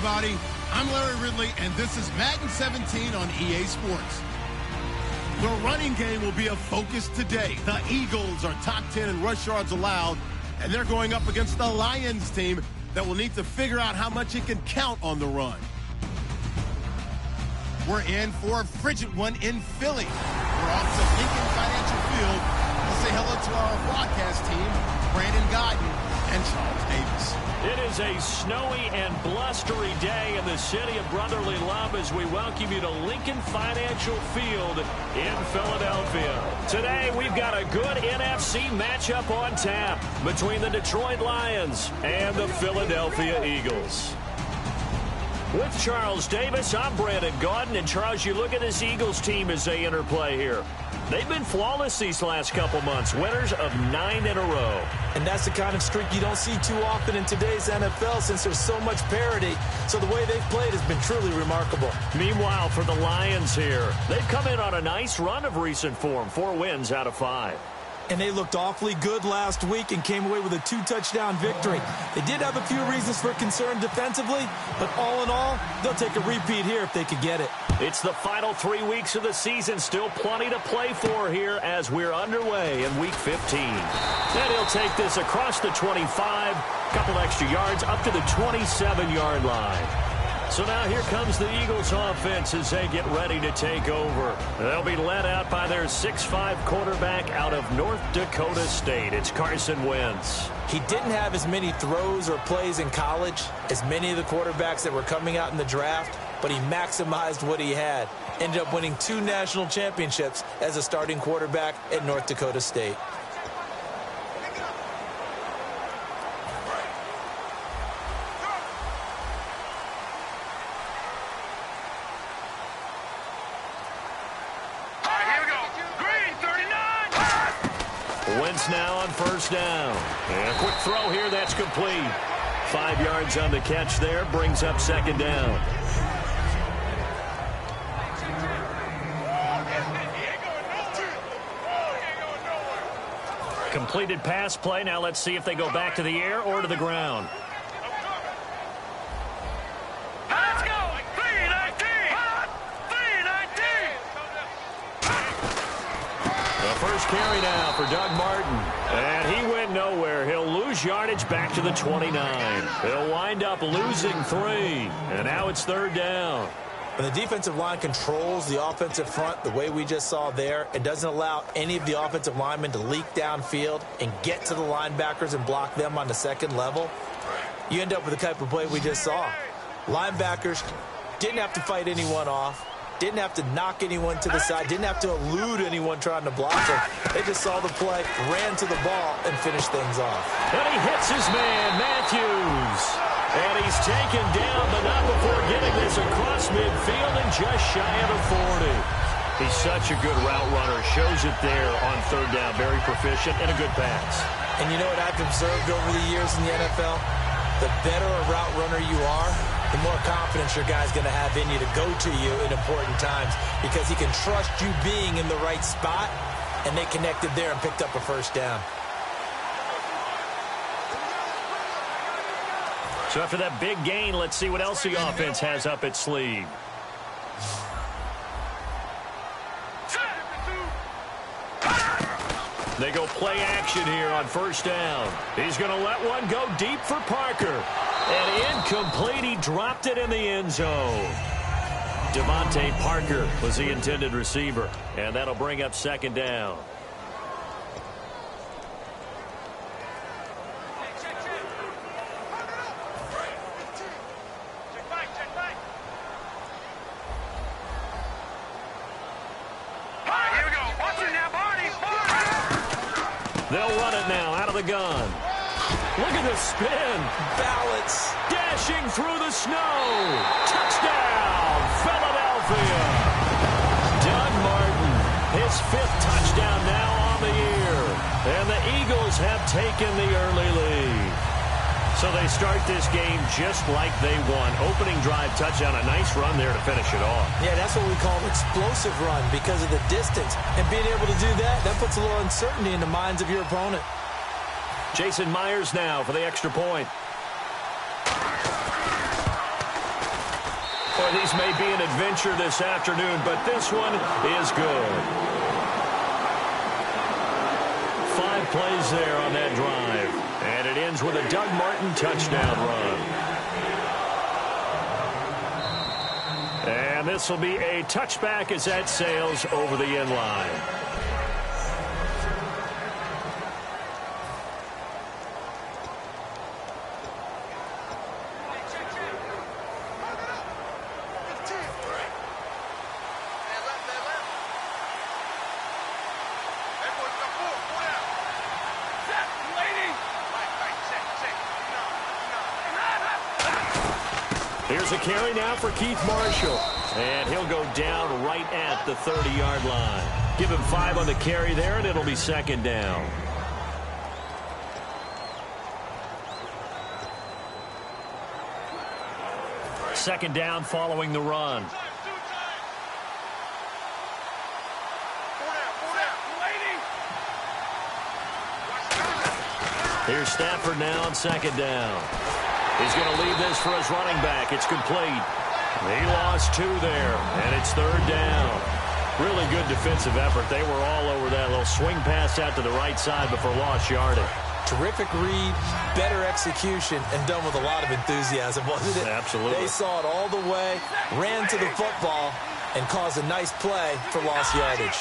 everybody. I'm Larry Ridley, and this is Madden 17 on EA Sports. The running game will be a focus today. The Eagles are top 10 in rush yards allowed, and they're going up against the Lions team that will need to figure out how much it can count on the run. We're in for a frigid one in Philly. We're off to Lincoln Financial Field. Let's say hello to our broadcast team, Brandon Godden and Charles Davis. It is a snowy and blustery day in the city of brotherly love as we welcome you to Lincoln Financial Field in Philadelphia. Today we've got a good NFC matchup on tap between the Detroit Lions and the Philadelphia Eagles. With Charles Davis, I'm Brandon Gaudin. And Charles, you look at this Eagles team as they interplay here. They've been flawless these last couple months, winners of 9 in a row. And that's the kind of streak you don't see too often in today's NFL since there's so much parity. So the way they've played has been truly remarkable. Meanwhile, for the Lions here, they've come in on a nice run of recent form, 4 wins out of 5. And they looked awfully good last week and came away with a 2-touchdown victory. They did have a few reasons for concern defensively, but all in all, they'll take a repeat here if they could get it. It's the final 3 weeks of the season. Still plenty to play for here as we're underway in Week 15. And he'll take this across the 25, couple extra yards up to the 27-yard line. So now here comes the Eagles offense as they get ready to take over. They'll be led out by their 6'5 quarterback out of North Dakota State. It's Carson Wentz. He didn't have as many throws or plays in college as many of the quarterbacks that were coming out in the draft, but he maximized what he had. Ended up winning 2 national championships as a starting quarterback at North Dakota State. Wentz now on first down. And a quick throw here, that's complete. 5 yards on the catch there, brings up second down. Completed pass play. Now let's see if they go back to the air or to the ground. First carry now for Doug Martin. And he went nowhere. He'll lose yardage back to the 29. He'll wind up losing 3. And now it's third down. When the defensive line controls the offensive front the way we just saw there, it doesn't allow any of the offensive linemen to leak downfield and get to the linebackers and block them on the second level. You end up with the type of play we just saw. Linebackers didn't have to fight anyone off. Didn't have to knock anyone to the side. Didn't have to elude anyone trying to block him. They just saw the play, ran to the ball, and finished things off. And he hits his man, Matthews. And he's taken down, but not before getting this across midfield and just shy of the 40. He's such a good route runner. Shows it there on third down. Very proficient and a good pass. And you know what I've observed over the years in the NFL? The better a route runner you are, the more confidence your guy's going to have in you to go to you in important times because he can trust you being in the right spot, and they connected there and picked up a first down. So after that big gain, let's see what else the offense has up its sleeve. They go play action here on first down. He's going to let one go deep for Parker. And incomplete. He dropped it in the end zone. Devontae Parker was the intended receiver. And that'll bring up second down. They'll run it now out of the gun. Look at the spin. Balance. Dashing through the snow. Touchdown, Philadelphia. Doug Martin, his 5th touchdown now on the year. And the Eagles have taken the early lead. So they start this game just like they won. Opening drive touchdown, a nice run there to finish it off. Yeah, that's what we call an explosive run because of the distance. And being able to do that, that puts a little uncertainty in the minds of your opponent. Jason Myers now for the extra point. Boy, these may be an adventure this afternoon, but this one is good. 5 plays there on that drive. And it ends with a Doug Martin touchdown run. And this will be a touchback as that sails over the end line. Here's a carry now for Keith Marshall. And he'll go down right at the 30-yard line. Give him 5 on the carry there, and it'll be second down. Second down following the run. Here's Stafford now on second down. He's going to leave this for his running back. It's complete. He lost 2 there, and it's third down. Really good defensive effort. They were all over that little swing pass out to the right side before lost yardage. Terrific read, better execution, and done with a lot of enthusiasm, wasn't it? Absolutely. They saw it all the way, ran to the football, and caused a nice play for lost yardage.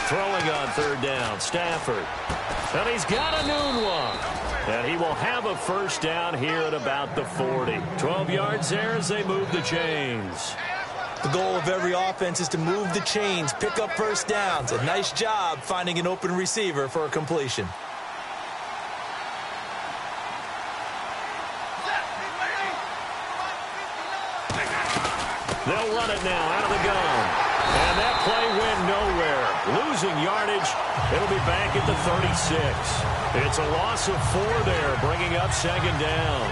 Throwing on third down, Stafford. And he's got a noon one. And he will have a first down here at about the 40. 12 yards there as they move the chains. The goal of every offense is to move the chains, pick up first downs. A nice job finding an open receiver for a completion. They'll run it now out of the gun. And that play went nowhere. Losing yardage. It'll be back at the 36. It's a loss of 4 there, bringing up second down.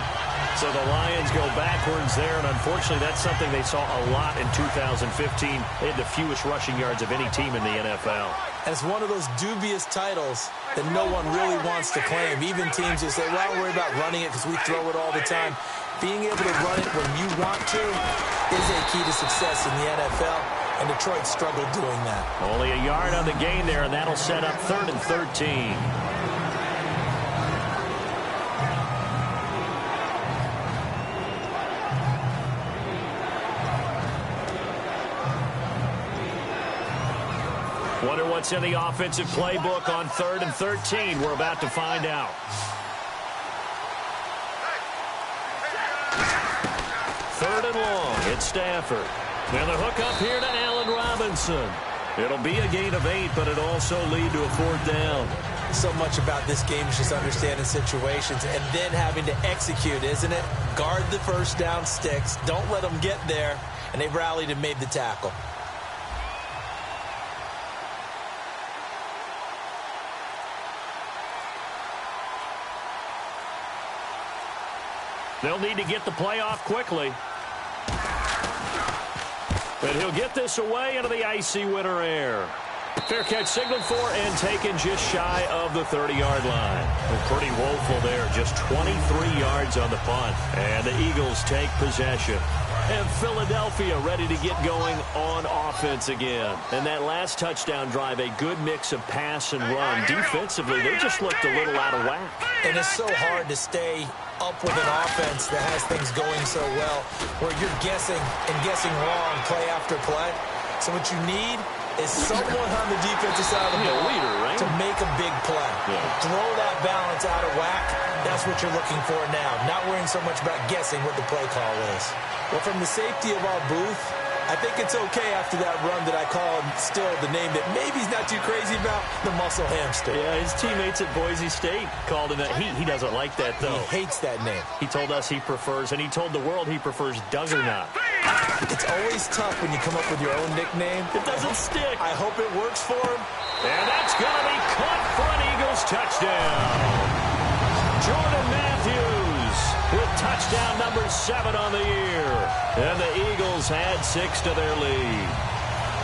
So the Lions go backwards there, and unfortunately that's something they saw a lot in 2015. They had the fewest rushing yards of any team in the NFL. And it's one of those dubious titles that no one really wants to claim. Even teams who say, well, don't worry about running it because we throw it all the time. Being able to run it when you want to is a key to success in the NFL, and Detroit struggled doing that. Only a yard on the gain there, and that'll set up 3rd and 13. Wonder what's in the offensive playbook on 3rd and 13. We're about to find out. 3rd and long. It's Stafford. And the hook up here to Allen Robinson. It'll be a gain of 8, but it'll also lead to a 4th down. So much about this game is just understanding situations and then having to execute, isn't it? Guard the first down sticks. Don't let them get there. And they rallied and made the tackle. They'll need to get the play off quickly. But he'll get this away into the icy winter air. Fair catch signaled for and taken just shy of the 30-yard line. Well, pretty woeful there. Just 23 yards on the punt. And the Eagles take possession. And Philadelphia ready to get going on offense again. And that last touchdown drive, a good mix of pass and run. Defensively, they just looked a little out of whack. And it's so hard to stay up with an offense that has things going so well, where you're guessing and guessing wrong play after play. So what you need is someone on the defensive side of the ball to make a big play. Throw that balance out of whack. That's what you're looking for now. Not worrying so much about guessing what the play call is. Well, from the safety of our booth, I think it's okay after that run that I called still the name that maybe he's not too crazy about, the muscle hamster. Yeah, his teammates at Boise State called him that. He doesn't like that, though. He hates that name. He told us he prefers, and he told the world he prefers Duggernaut. It's always tough when you come up with your own nickname. It doesn't stick. I hope it works for him. And that's going to be caught for an Eagles touchdown. Jordan Matthews with touchdown number 7 on the year. And the Eagles add 6 to their lead.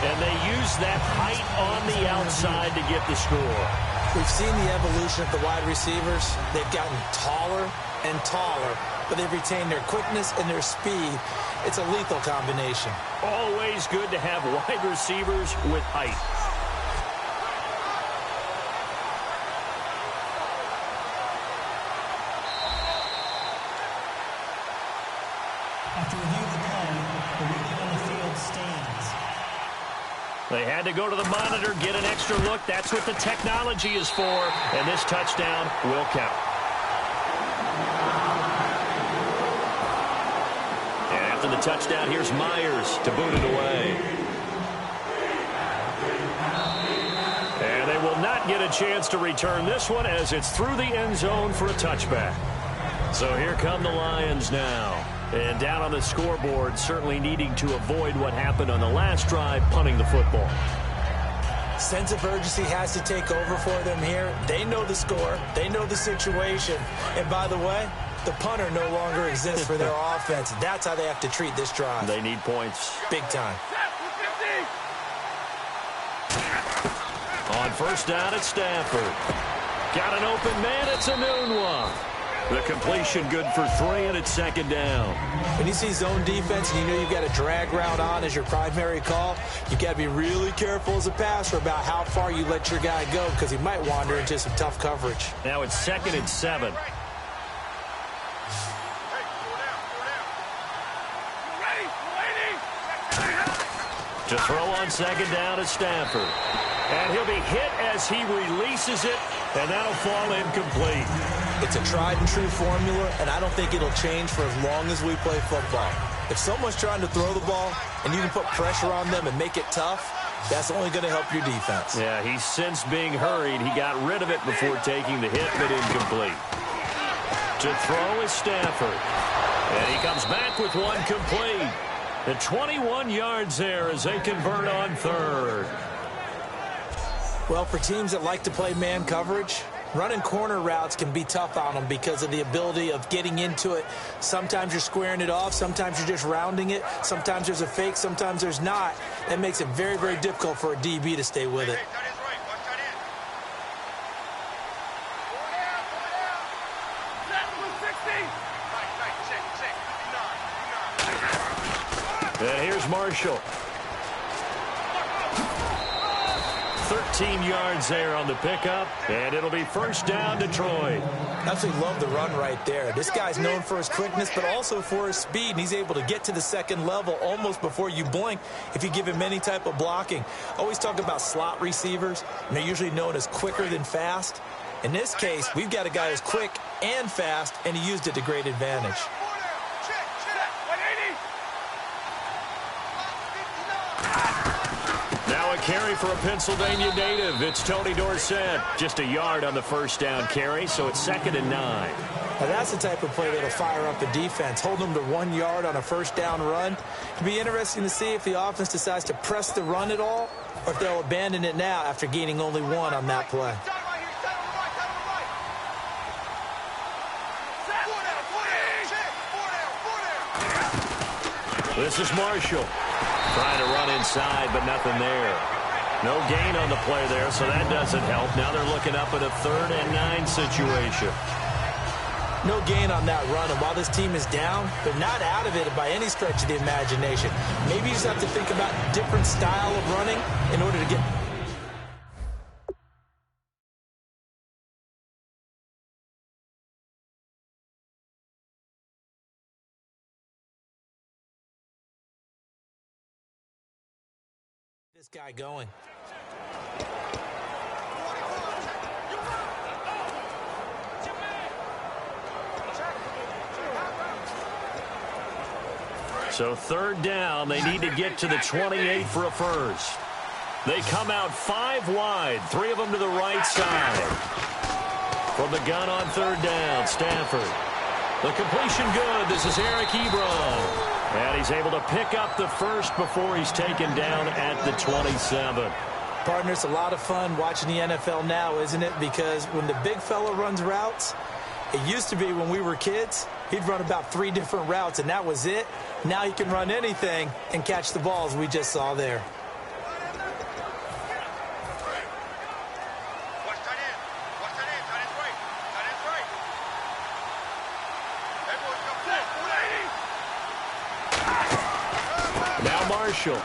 And they use that height on the outside to get the score. We've seen the evolution of the wide receivers. They've gotten taller and taller but they've retained their quickness and their speed. It's a lethal combination. Always good to have wide receivers with height. After review of the play, the ruling on the field stands. They had to go to the monitor, get an extra look. That's what the technology is for, and this touchdown will count. And after the touchdown, here's Myers to boot it away. And they will not get a chance to return this one as it's through the end zone for a touchback. So here come the Lions now. And down on the scoreboard, certainly needing to avoid what happened on the last drive, punting the football. Sense of urgency has to take over for them here. They know the score. They know the situation. And by the way, the punter no longer exists for their offense. That's how they have to treat this drive. They need points. Big time. On first down at Stafford. Got an open man. It's a noon one. The completion good for 3, and it's second down. When you see zone defense and you know you've got a drag route on as your primary call, you've got to be really careful as a passer about how far you let your guy go because he might wander into some tough coverage. Now it's 2nd and 7. To throw on second down is Stafford. And he'll be hit as he releases it, and that'll fall incomplete. It's a tried-and-true formula, and I don't think it'll change for as long as we play football. If someone's trying to throw the ball and you can put pressure on them and make it tough, that's only going to help your defense. Yeah, he's since being hurried. He got rid of it before taking the hit, but incomplete. To throw is Stafford. And he comes back with one complete. The 21 yards there as they convert on third. Well, for teams that like to play man coverage, running corner routes can be tough on them because of the ability of getting into it. Sometimes you're squaring it off. Sometimes you're just rounding it. Sometimes there's a fake. Sometimes there's not. That makes it very, very difficult for a DB to stay with it. And here's Marshall. 13 yards there on the pickup, and it'll be first down Detroit. Absolutely love the run right there. This guy's known for his quickness, but also for his speed, and he's able to get to the second level almost before you blink if you give him any type of blocking. Always talk about slot receivers, and they're usually known as quicker than fast. In this case, we've got a guy who's quick and fast, and he used it to great advantage. Now a carry for a Pennsylvania native. It's Tony Dorsett. Just a yard on the first down carry, so it's 2nd and 9. Now that's the type of play that'll fire up a defense. Hold them to 1 yard on a first down run. It'll be interesting to see if the offense decides to press the run at all or if they'll abandon it now after gaining only 1 on that play. This is Marshall. Trying to run inside, but nothing there. No gain on the play there, so that doesn't help. Now they're looking up at a 3rd and 9 situation. No gain on that run, and while this team is down, they're not out of it by any stretch of the imagination. Maybe you just have to think about a different style of running in order to get... this guy going. So 3rd down, they need to get to the 28 for a first. They come out 5 wide, 3 of them to the right side. From the gun on 3rd down, Stafford. The completion good. This is Eric Ebron. And he's able to pick up the first before he's taken down at the 27. Partner, it's a lot of fun watching the NFL now, isn't it? Because when the big fella runs routes, it used to be when we were kids, he'd run about 3 different routes, and that was it. Now he can run anything and catch the balls we just saw there. initial.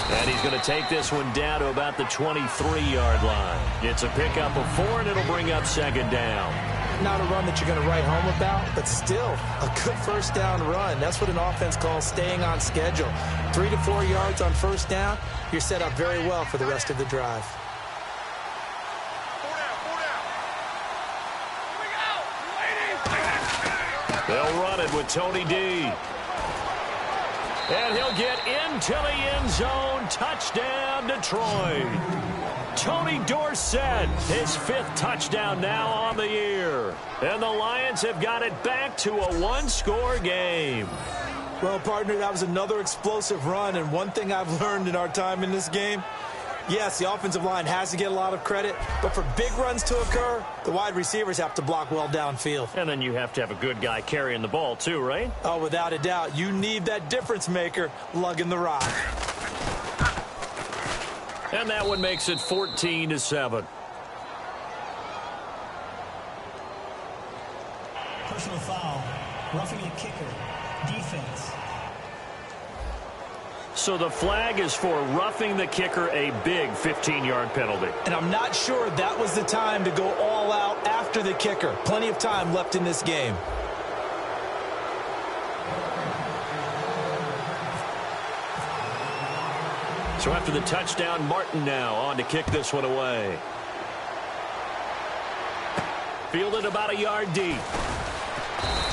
And he's going to take this one down to about the 23-yard line. It's a pickup of 4, and it'll bring up second down. Not a run that you're going to write home about, but still a good first down run. That's what an offense calls staying on schedule. 3 to 4 yards on first down, you're set up very well for the rest of the drive. They'll run it with Tony D. And he'll get into the end zone. Touchdown, Detroit. Tony Dorsett, his 5th touchdown now on the year. And the Lions have got it back to a 1-score game. Well, partner, that was another explosive run. And one thing I've learned in our time in this game, yes, the offensive line has to get a lot of credit, but for big runs to occur, the wide receivers have to block well downfield. And then you have to have a good guy carrying the ball too, right? Oh, without a doubt. You need that difference maker lugging the rock. And that one makes it 14-7. Personal foul. Roughing the kicker. Defense. So the flag is for roughing the kicker, a big 15-yard penalty. And I'm not sure that was the time to go all out after the kicker. Plenty of time left in this game. So after the touchdown, Martin now on to kick this one away. Fielded about a yard deep.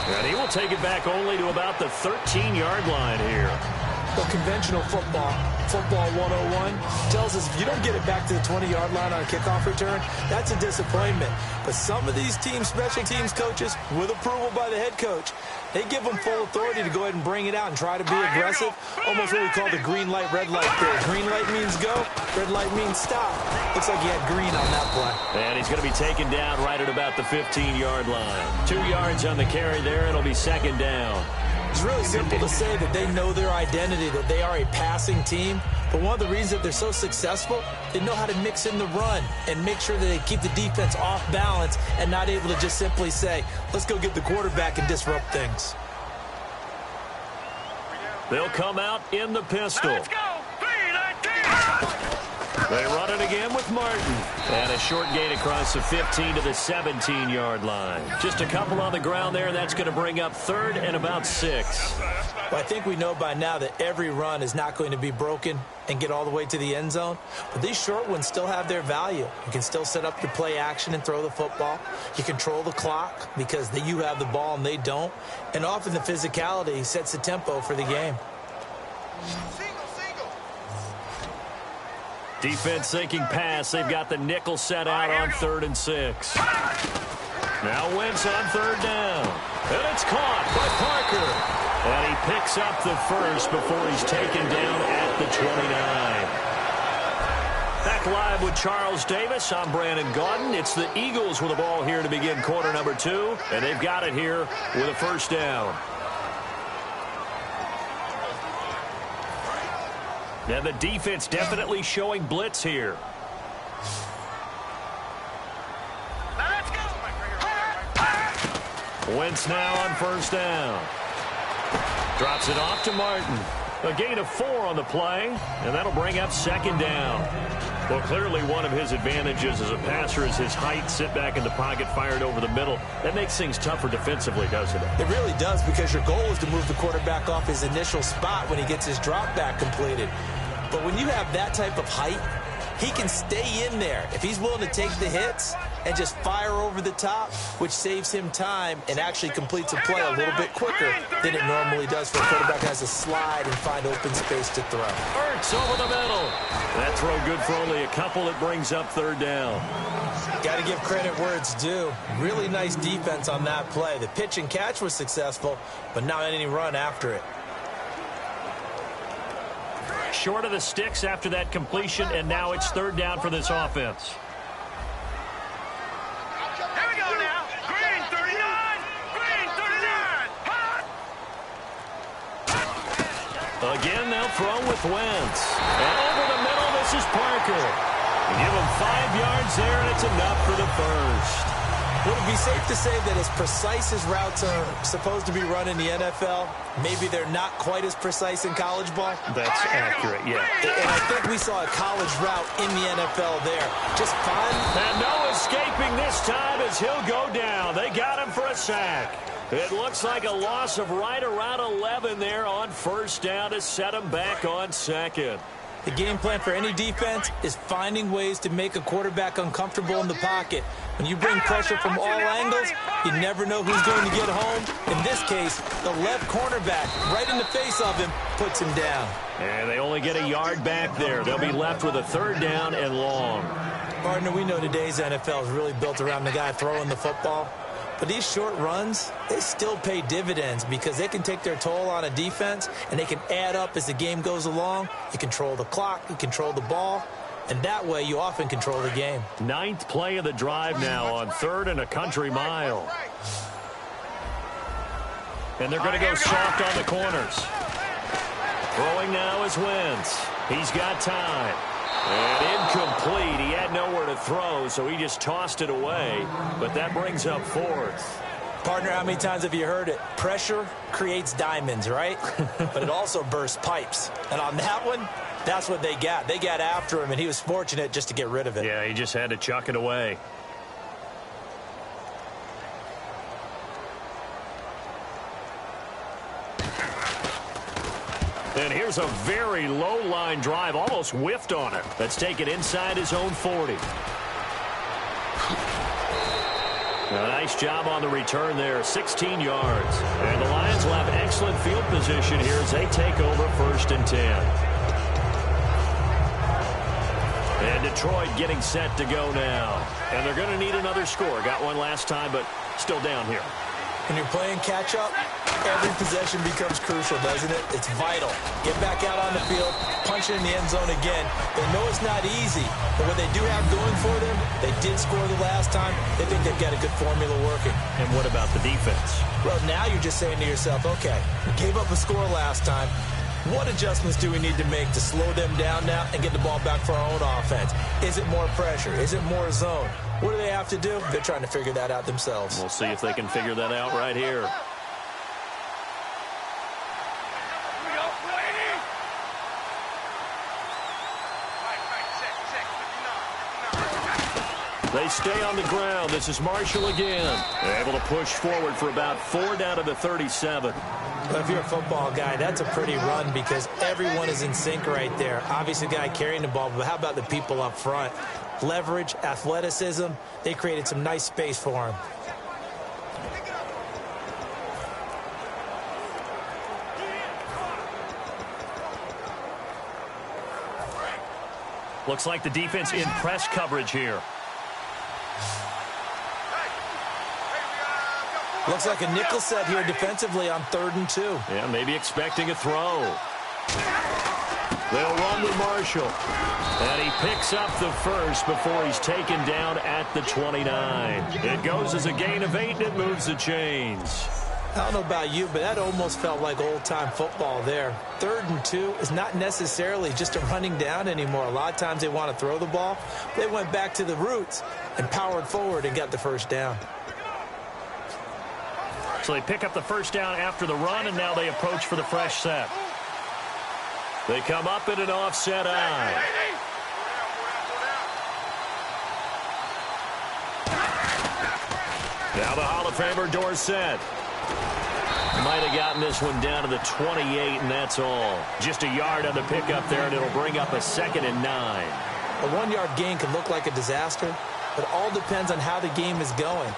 And he will take it back only to about the 13-yard line here. Well, conventional football 101, tells us if you don't get it back to the 20-yard line on a kickoff return, that's a disappointment. But some of these special teams coaches, with approval by the head coach, they give them full authority to go ahead and bring it out and try to be aggressive. Almost what we call the green light, red light theory. Green light means go, red light means stop. Looks like he had green on that play. And he's going to be taken down right at about the 15-yard line. 2 yards on the carry there. It'll be second down. It's really simple to say that they know their identity, that they are a passing team. But one of the reasons that they're so successful, they know how to mix in the run and make sure that they keep the defense off balance and not able to just simply say, let's go get the quarterback and disrupt things. They'll come out in the pistol. Let's go. They run it again with Martin. And a short gain across the 15 to the 17-yard line. Just a couple on the ground there. That's going to bring up third and about 6. Well, I think we know by now that every run is not going to be broken and get all the way to the end zone. But these short ones still have their value. You can still set up your play action and throw the football. You control the clock because you have the ball and they don't. And often the physicality sets the tempo for the game. Defense thinking pass. They've got the nickel set out on 3rd and 6. Now Wentz on 3rd down. And it's caught by Parker. And he picks up the first before he's taken down at the 29. Back live with Charles Davis. I'm Brandon Gaudin. It's the Eagles with the ball here to begin quarter number 2. And they've got it here with a first down. And the defense definitely showing blitz here. Wentz now on first down. Drops it off to Martin. A gain of 4 on the play, and that'll bring up second down. Well, clearly one of his advantages as a passer is his height. Sit back in the pocket, fired over the middle. That makes things tougher defensively, doesn't it? It really does, because your goal is to move the quarterback off his initial spot when he gets his drop back completed. But when you have that type of height, he can stay in there. If he's willing to take the hits and just fire over the top, which saves him time and actually completes a play a little bit quicker than it normally does for a quarterback who has to slide and find open space to throw. Ertz over the middle. That throw good for only a couple. It brings up 3rd down. Got to give credit where it's due. Really nice defense on that play. The pitch and catch was successful, but not any run after it. Short of the sticks after that completion, and now it's 3rd down for this offense. Here we go now. Green 39. Green 39. Again, they'll throw with Wentz. And over the middle, this is Parker. Give him 5 yards there, and it's enough for the first. Would it be safe to say that as precise as routes are supposed to be run in the NFL, maybe they're not quite as precise in college ball? That's accurate, yeah. And I think we saw a college route in the NFL there. Just fun. And no escaping this time as he'll go down. They got him for a sack. It looks like a loss of right around 11 there on first down to set him back on second. The game plan for any defense is finding ways to make a quarterback uncomfortable in the pocket. When you bring pressure from all angles, you never know who's going to get home. In this case, the left cornerback, right in the face of him, puts him down. And they only get a yard back there. They'll be left with a third down and long. Partner, we know today's NFL is really built around the guy throwing the football. But these short runs, they still pay dividends because they can take their toll on a defense and they can add up as the game goes along. You control the clock, you control the ball, and that way you often control the game. Ninth play of the drive now on 3rd and a country mile. And they're going to go soft on the corners. Throwing now is Wentz. He's got time. And incomplete. He had nowhere to throw, so he just tossed it away. But that brings up 4th. Partner, how many times have you heard it? Pressure creates diamonds, right? But it also bursts pipes. And on that one, that's what they got. They got after him, and he was fortunate just to get rid of it. Yeah, he just had to chuck it away. And here's a very low line drive, almost whiffed on it. That's taken inside his own 40. A nice job on the return there, 16 yards. And the Lions will have excellent field position here as they take over 1st and 10. And Detroit getting set to go now. And they're going to need another score. Got one last time, but still down here. When you're playing catch-up, every possession becomes crucial, doesn't it? It's vital. Get back out on the field, punch it in the end zone again. They know it's not easy, but what they do have going for them, they did score the last time. They think they've got a good formula working. And what about the defense? Well, now you're just saying to yourself, okay, we gave up a score last time. What adjustments do we need to make to slow them down now and get the ball back for our own offense? Is it more pressure? Is it more zone? What do they have to do? They're trying to figure that out themselves. We'll see if they can figure that out right here. They stay on the ground. This is Marshall again. They're able to push forward for about 4 down to the 37. Well, if you're a football guy, that's a pretty run because everyone is in sync right there. Obviously, the guy carrying the ball, but how about the people up front? Leverage, athleticism, they created some nice space for him. Looks like the defense in press coverage here. Looks like a nickel set here defensively on 3rd and 2. Yeah, maybe expecting a throw. They'll run with Marshall. And he picks up the first before he's taken down at the 29. It goes as a gain of 8, and it moves the chains. I don't know about you, but that almost felt like old-time football there. 3rd and 2 is not necessarily just a running down anymore. A lot of times they want to throw the ball. They went back to the roots and powered forward and got the first down. So they pick up the first down after the run, and now they approach for the fresh set. They come up in an offset eye. Now the Hall of Famer Dorsett. Might have gotten this one down to the 28, and that's all. Just a yard on the pickup there, and it'll bring up a 2nd and 9. A 1-yard gain could look like a disaster, but all depends on how the game is going.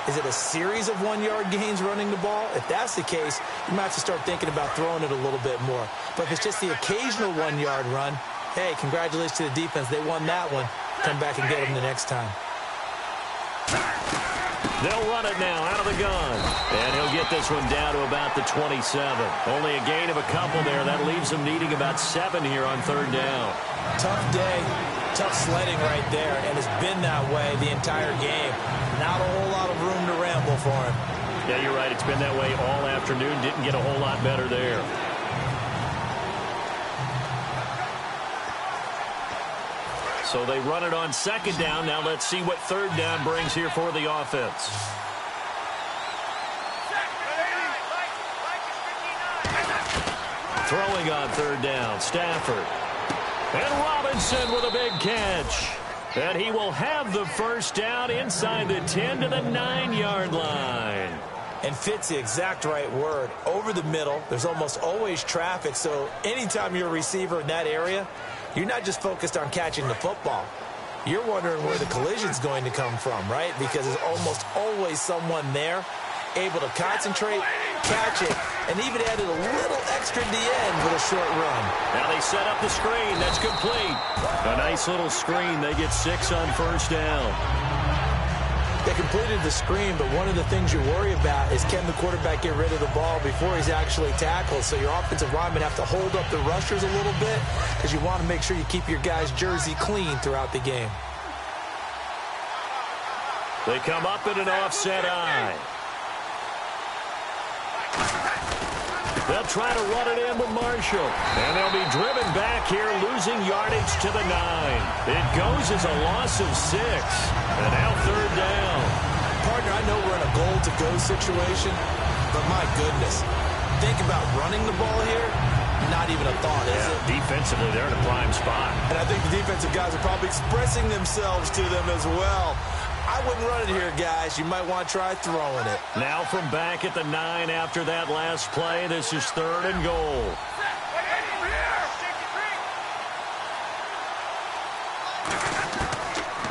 Is it a series of 1-yard gains running the ball? If that's the case, you might have to start thinking about throwing it a little bit more. But if it's just the occasional 1-yard run, hey, congratulations to the defense. They won that one. Come back and get them the next time. They'll run it now out of the gun. And he'll get this one down to about the 27. Only a gain of a couple there. That leaves him needing about 7 here on 3rd down. Tough day, tough sledding right there, and it's been that way the entire game. Not a whole lot of room to ramble for him. Yeah, you're right. It's been that way all afternoon. Didn't get a whole lot better there. So they run it on second down. Now let's see what third down brings here for the offense. Throwing on third down, Stafford. And Robinson with a big catch. And he will have the first down inside the 10 to the 9-yard line. And fits the exact right word. Over the middle, there's almost always traffic, so anytime you're a receiver in that area, you're not just focused on catching the football. You're wondering where the collision's going to come from, right? Because there's almost always someone there able to concentrate, catch it, and even added a little extra at the end with a short run. Now they set up the screen. That's complete. A nice little screen. They get 6 on first down. They completed the screen, but one of the things you worry about is can the quarterback get rid of the ball before he's actually tackled? So your offensive linemen have to hold up the rushers a little bit because you want to make sure you keep your guy's jersey clean throughout the game. They come up in an offset eye. They'll try to run it in with Marshall. And they'll be driven back here, losing yardage to the 9. It goes as a loss of 6. And now third down. Partner, I know we're in a goal-to-go situation, but my goodness, think about running the ball here. Not even a thought, is it? Defensively, they're in a prime spot. And I think the defensive guys are probably expressing themselves to them as well. I wouldn't run it here, guys. You might want to try throwing it. Now from back at the 9 after that last play, this is third and goal.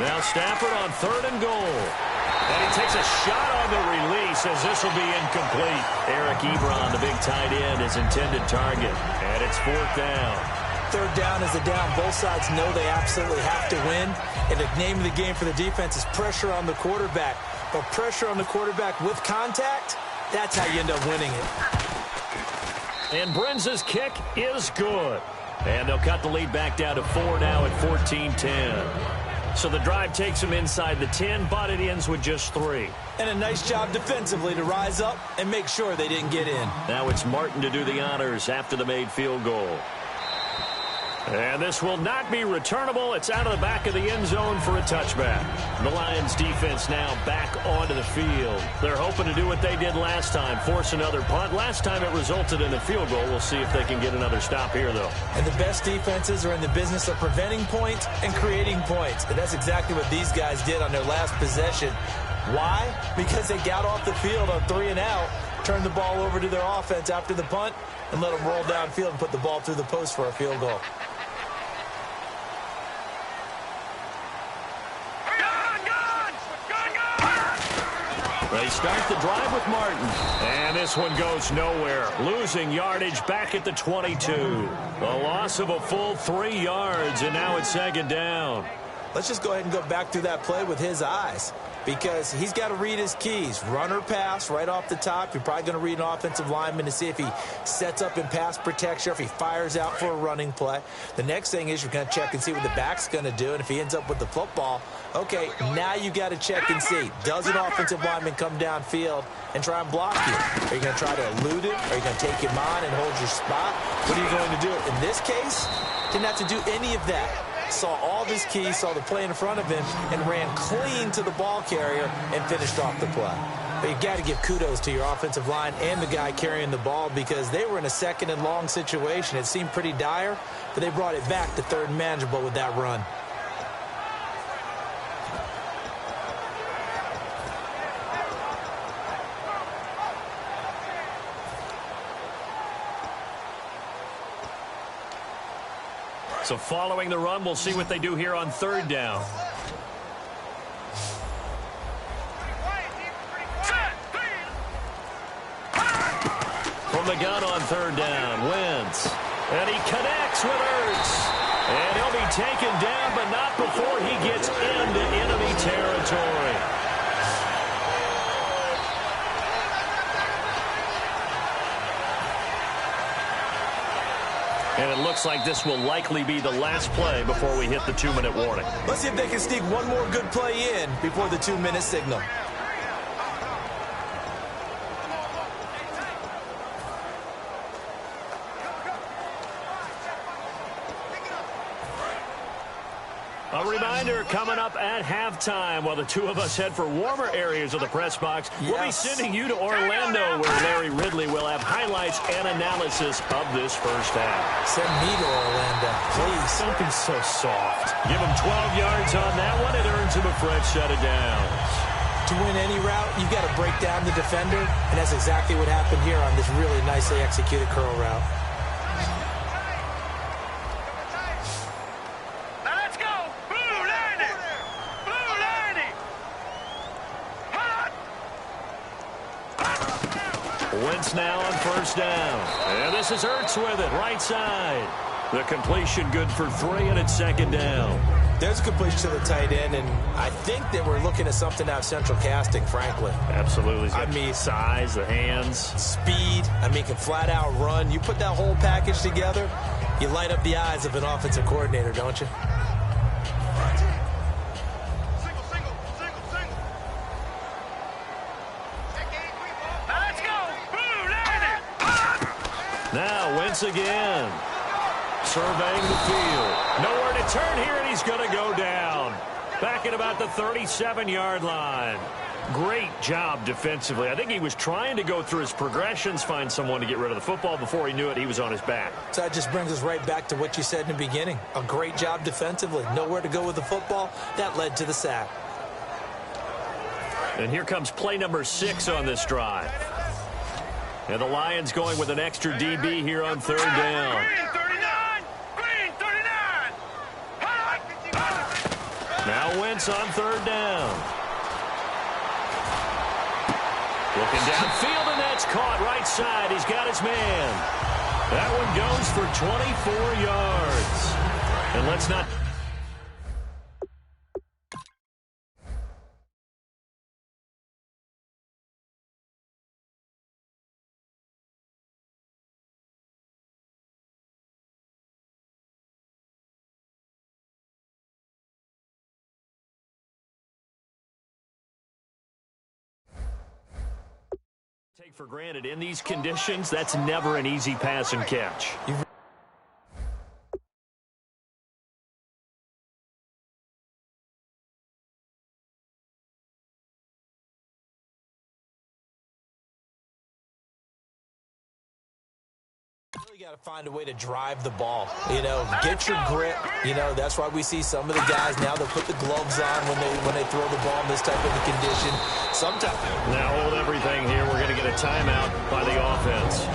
Now Stafford on third and goal. And he takes a shot on the release as this will be incomplete. Eric Ebron, the big tight end, his intended target. And it's fourth down. Third down is a down. Both sides know they absolutely have to win. And the name of the game for the defense is pressure on the quarterback. But pressure on the quarterback with contact, that's how you end up winning it. And Brenza's kick is good. And they'll cut the lead back down to 4 now at 14-10. So the drive takes them inside the 10, but it ends with just 3. And a nice job defensively to rise up and make sure they didn't get in. Now it's Martin to do the honors after the made field goal. And this will not be returnable. It's out of the back of the end zone for a touchback. The Lions defense now back onto the field. They're hoping to do what they did last time, force another punt. Last time it resulted in a field goal. We'll see if they can get another stop here, though. And the best defenses are in the business of preventing points and creating points. And that's exactly what these guys did on their last possession. Why? Because they got off the field on 3 and out, turned the ball over to their offense after the punt, and let them roll downfield and put the ball through the post for a field goal. They start the drive with Martin. And this one goes nowhere. Losing yardage back at the 22. A loss of a full 3 yards, and now it's second down. Let's just go ahead and go back through that play with his eyes, because he's got to read his keys. Run or pass right off the top. You're probably going to read an offensive lineman to see if he sets up in pass protection, or if he fires out for a running play. The next thing is you're going to check and see what the back's going to do, and if he ends up with the football, okay, now you got to check and see. Does an offensive lineman come downfield and try and block you? Are you going to try to elude it? Are you going to take him on and hold your spot? What are you going to do? In this case, didn't have to do any of that. Saw all of his keys, saw the play in front of him, and ran clean to the ball carrier and finished off the play. But you got to give kudos to your offensive line and the guy carrying the ball, because they were in a second and long situation. It seemed pretty dire, but they brought it back to third and manageable with that run. So following the run, we'll see what they do here on third down. From the gun on third down, Wentz. And he connects with Ertz. And he'll be taken down, but not before he gets into enemy territory. And it looks like this will likely be the last play before we hit the 2-minute warning. Let's see if they can sneak one more good play in before the 2-minute signal. A reminder coming up at halftime while the two of us head for warmer areas of the press box. Yes. We'll be sending you to Orlando where Larry Ridley will have highlights and analysis of this first half. Send me to Orlando, please. Don't be so soft. Give him 12 yards on that one. It earns him a fresh set of downs. To win any route, you've got to break down the defender, and that's exactly what happened here on this really nicely executed curl route. Wentz now on first down. And this is Ertz with it, right side. The completion good for 3, and it's second down. There's a completion to the tight end, and I think that we're looking at something out of central casting, frankly. Absolutely. I mean, size, the hands. Speed. I mean, can flat out run. You put that whole package together, you light up the eyes of an offensive coordinator, don't you? Now Wentz again. Surveying the field. Nowhere to turn here, and he's going to go down. Back at about the 37-yard line. Great job defensively. I think he was trying to go through his progressions, find someone to get rid of the football. Before he knew it, he was on his back. So that just brings us right back to what you said in the beginning. A great job defensively. Nowhere to go with the football. That led to the sack. And here comes play number 6 on this drive. And the Lions going with an extra DB here on third down. Green 39! Green 39! Now Wentz on third down. Looking downfield, and that's caught right side. He's got his man. That one goes for 24 yards. And let's not... take for granted in these conditions. That's never an easy pass and catch. You got to find a way to drive the ball. You know, get your grip. You know, that's why we see some of the guys now, they'll put the gloves on when they throw the ball in this type of a condition. Sometimes. Now hold everything here. We're going to get a timeout by the offense.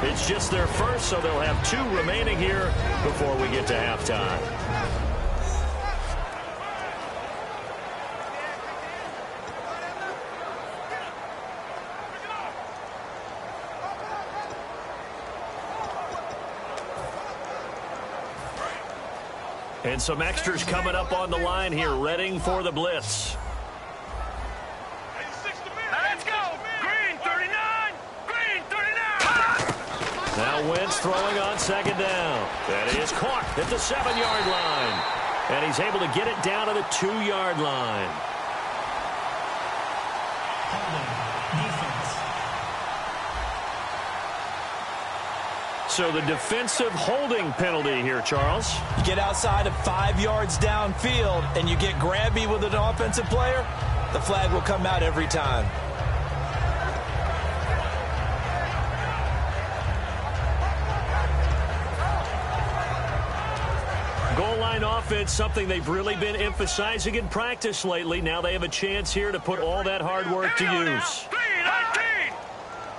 It's just their first, so they'll have 2 remaining here before we get to halftime. And some extras coming up on the line here, readying for the blitz. Let's go! Green 39! Green 39! Now Wentz throwing on second down. That is caught at the 7-yard line. And he's able to get it down to the 2-yard line. So the defensive holding penalty here, Charles. You get outside of 5 yards downfield and you get grabby with an offensive player, the flag will come out every time. Goal line offense, something they've really been emphasizing in practice lately. Now they have a chance here to put all that hard work to use. 319!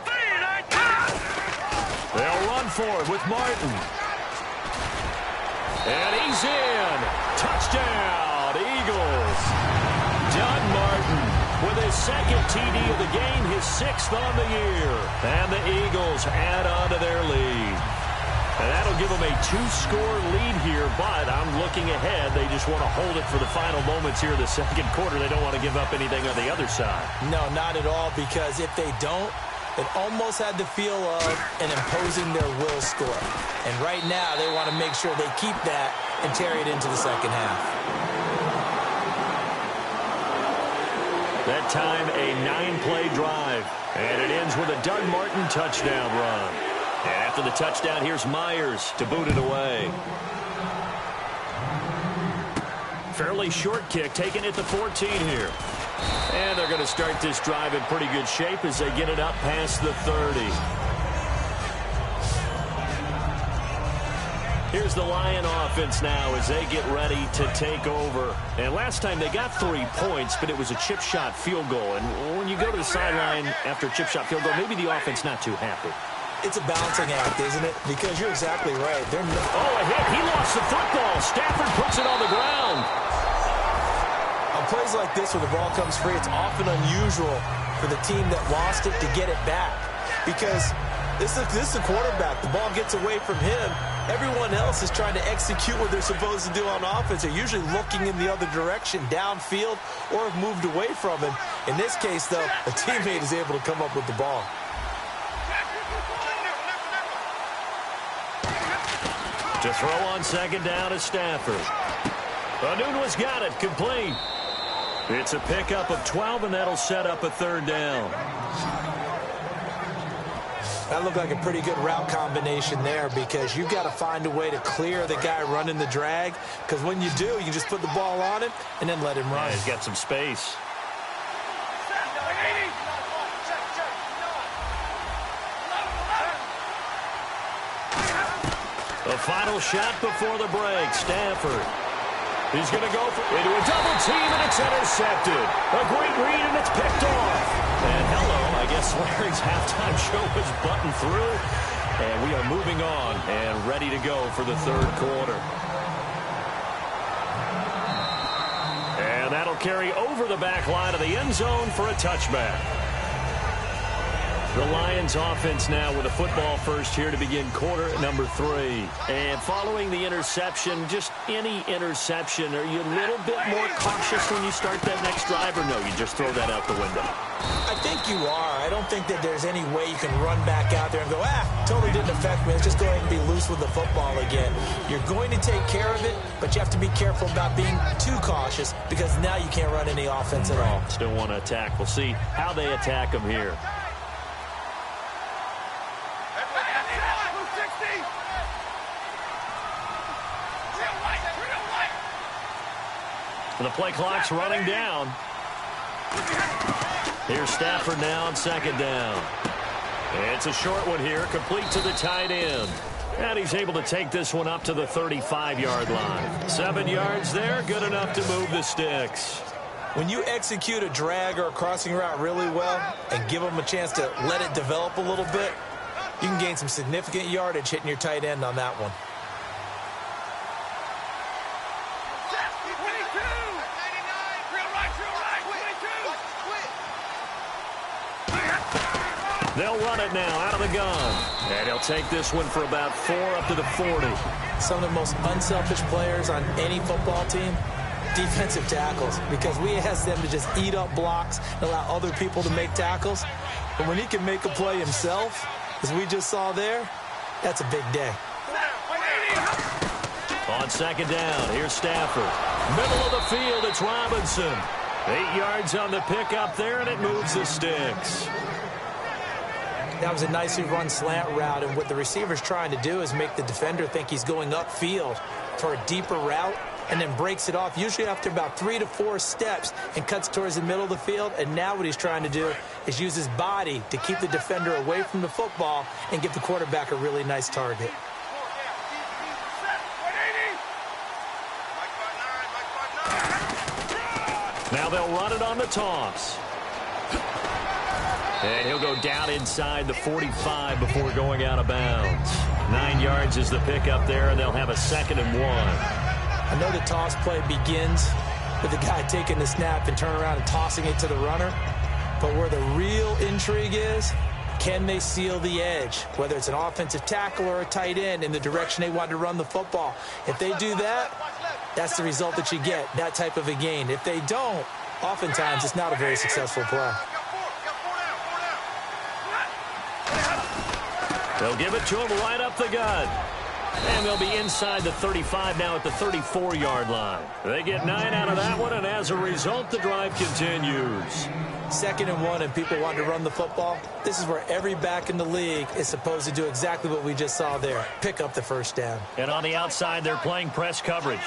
319! They'll run for it with Martin. And he's in. Touchdown, Eagles. Doug Martin with his second TD of the game, his 6th on the year. And the Eagles add on to their lead. And that'll give them a 2-score lead here, but I'm looking ahead. They just want to hold it for the final moments here in the second quarter. They don't want to give up anything on the other side. No, not at all, because if they don't, it almost had the feel of an imposing their will score. And right now, they want to make sure they keep that and carry it into the second half. That time, a 9-play drive. And it ends with a Doug Martin touchdown run. And after the touchdown, here's Myers to boot it away. Fairly short kick, taken at the 14 here. And they're going to start this drive in pretty good shape as they get it up past the 30. Here's the Lion offense now as they get ready to take over. And last time they got 3 points, but it was a chip shot field goal. And when you go to the sideline after a chip shot field goal, maybe the offense not too happy. It's a balancing act, isn't it? Because you're exactly right. Oh, a hit. He lost the football. Stafford puts it on the ground. On plays like this where the ball comes free, it's often unusual for the team that lost it to get it back. Because this is the quarterback. The ball gets away from him. Everyone else is trying to execute what they're supposed to do on offense. They're usually looking in the other direction, downfield, or have moved away from him. In this case, though, a teammate is able to come up with the ball. To throw on second down is Stafford. Anunua's got it, complete. It's a pickup of 12, and that'll set up a third down. That looked like a pretty good route combination there because you've got to find a way to clear the guy running the drag, because when you do, you can just put the ball on him and then let him run. Yeah, he's got some space. The final shot before the break. Stafford. He's going to go into a double team, and it's intercepted. A great read, and it's picked off. And hello, I guess Larry's halftime show is buttoned through. And we are moving on and ready to go for the third quarter. And that'll carry over the back line of the end zone for a touchback. The Lions offense now with a football first here to begin quarter number 3. And following the interception, just any interception, are you a little bit more cautious when you start that next drive, or no, you just throw that out the window? I think you are. I don't think that there's any way you can run back out there and go, totally didn't affect me. Let's just go ahead and be loose with the football again. You're going to take care of it, but you have to be careful about being too cautious because now you can't run any offense at all. Still want to attack. We'll see how they attack them here. And the play clock's running down. Here's Stafford now on second down. It's a short one here, complete to the tight end. And he's able to take this one up to the 35-yard line. 7 yards there, good enough to move the sticks. When you execute a drag or a crossing route really well and give them a chance to let it develop a little bit, you can gain some significant yardage hitting your tight end on that one. They'll run it now out of the gun. And he'll take this one for about 4 up to the 40. Some of the most unselfish players on any football team, defensive tackles, because we ask them to just eat up blocks and allow other people to make tackles. But when he can make a play himself, as we just saw there, that's a big day. On second down, here's Stafford. Middle of the field, it's Robinson. 8 yards on the pickup there, and it moves the sticks. That was a nicely run slant route, and what the receiver's trying to do is make the defender think he's going upfield for a deeper route and then breaks it off, usually after about 3 to 4 steps, and cuts towards the middle of the field. And now what he's trying to do is use his body to keep the defender away from the football and give the quarterback a really nice target. Now they'll run it on the toss. And he'll go down inside the 45 before going out of bounds. 9 yards is the pickup there, and they'll have a 2nd and 1. I know the toss play begins with the guy taking the snap and turn around and tossing it to the runner. But where the real intrigue is, can they seal the edge? Whether it's an offensive tackle or a tight end in the direction they want to run the football. If they do that, that's the result that you get, that type of a gain. If they don't, oftentimes it's not a very successful play. They'll give it to him right up the gut. And they'll be inside the 35 now at the 34-yard line. They get 9 out of that one, and as a result, the drive continues. 2nd and 1, and people want to run the football. This is where every back in the league is supposed to do exactly what we just saw there. Pick up the first down. And on the outside, they're playing press coverage.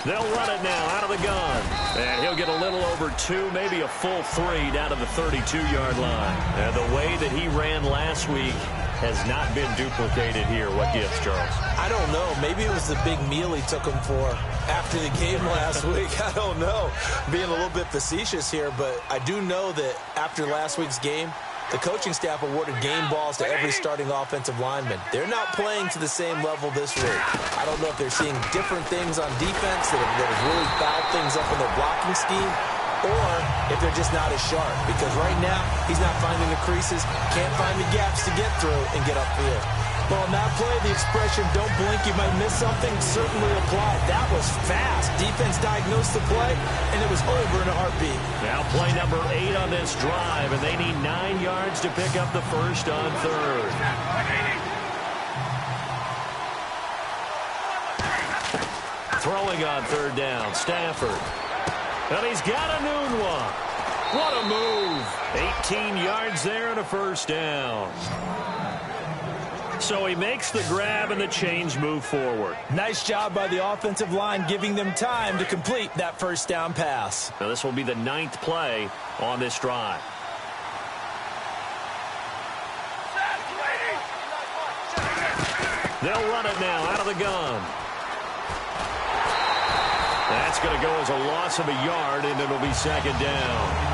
They'll run it now out of the gun. And he'll get a little over 2, maybe a full 3 down to the 32-yard line. And the way that he ran last week has not been duplicated here. What gives, Charles? I don't know. Maybe it was the big meal he took him for after the game last week. I don't know. Being a little bit facetious here, but I do know that after last week's game, the coaching staff awarded game balls to every starting offensive lineman. They're not playing to the same level this week. I don't know if they're seeing different things on defense that have really fouled things up in their blocking scheme, or if they're just not as sharp. Because right now, he's not finding the creases, can't find the gaps to get through and get upfield. Well, on that play, the expression, don't blink, you might miss something, certainly applied. That was fast. Defense diagnosed the play, and it was over in a heartbeat. Now play number 8 on this drive, and they need 9 yards to pick up the first on third. Throwing on third down, Stafford. And he's got a noon one. What a move. 18 yards there and a first down. So he makes the grab and the chains move forward. Nice job by the offensive line giving them time to complete that first down pass. Now this will be the 9th play on this drive. They'll run it now out of the gun. That's going to go as a loss of a yard, and it'll be second down.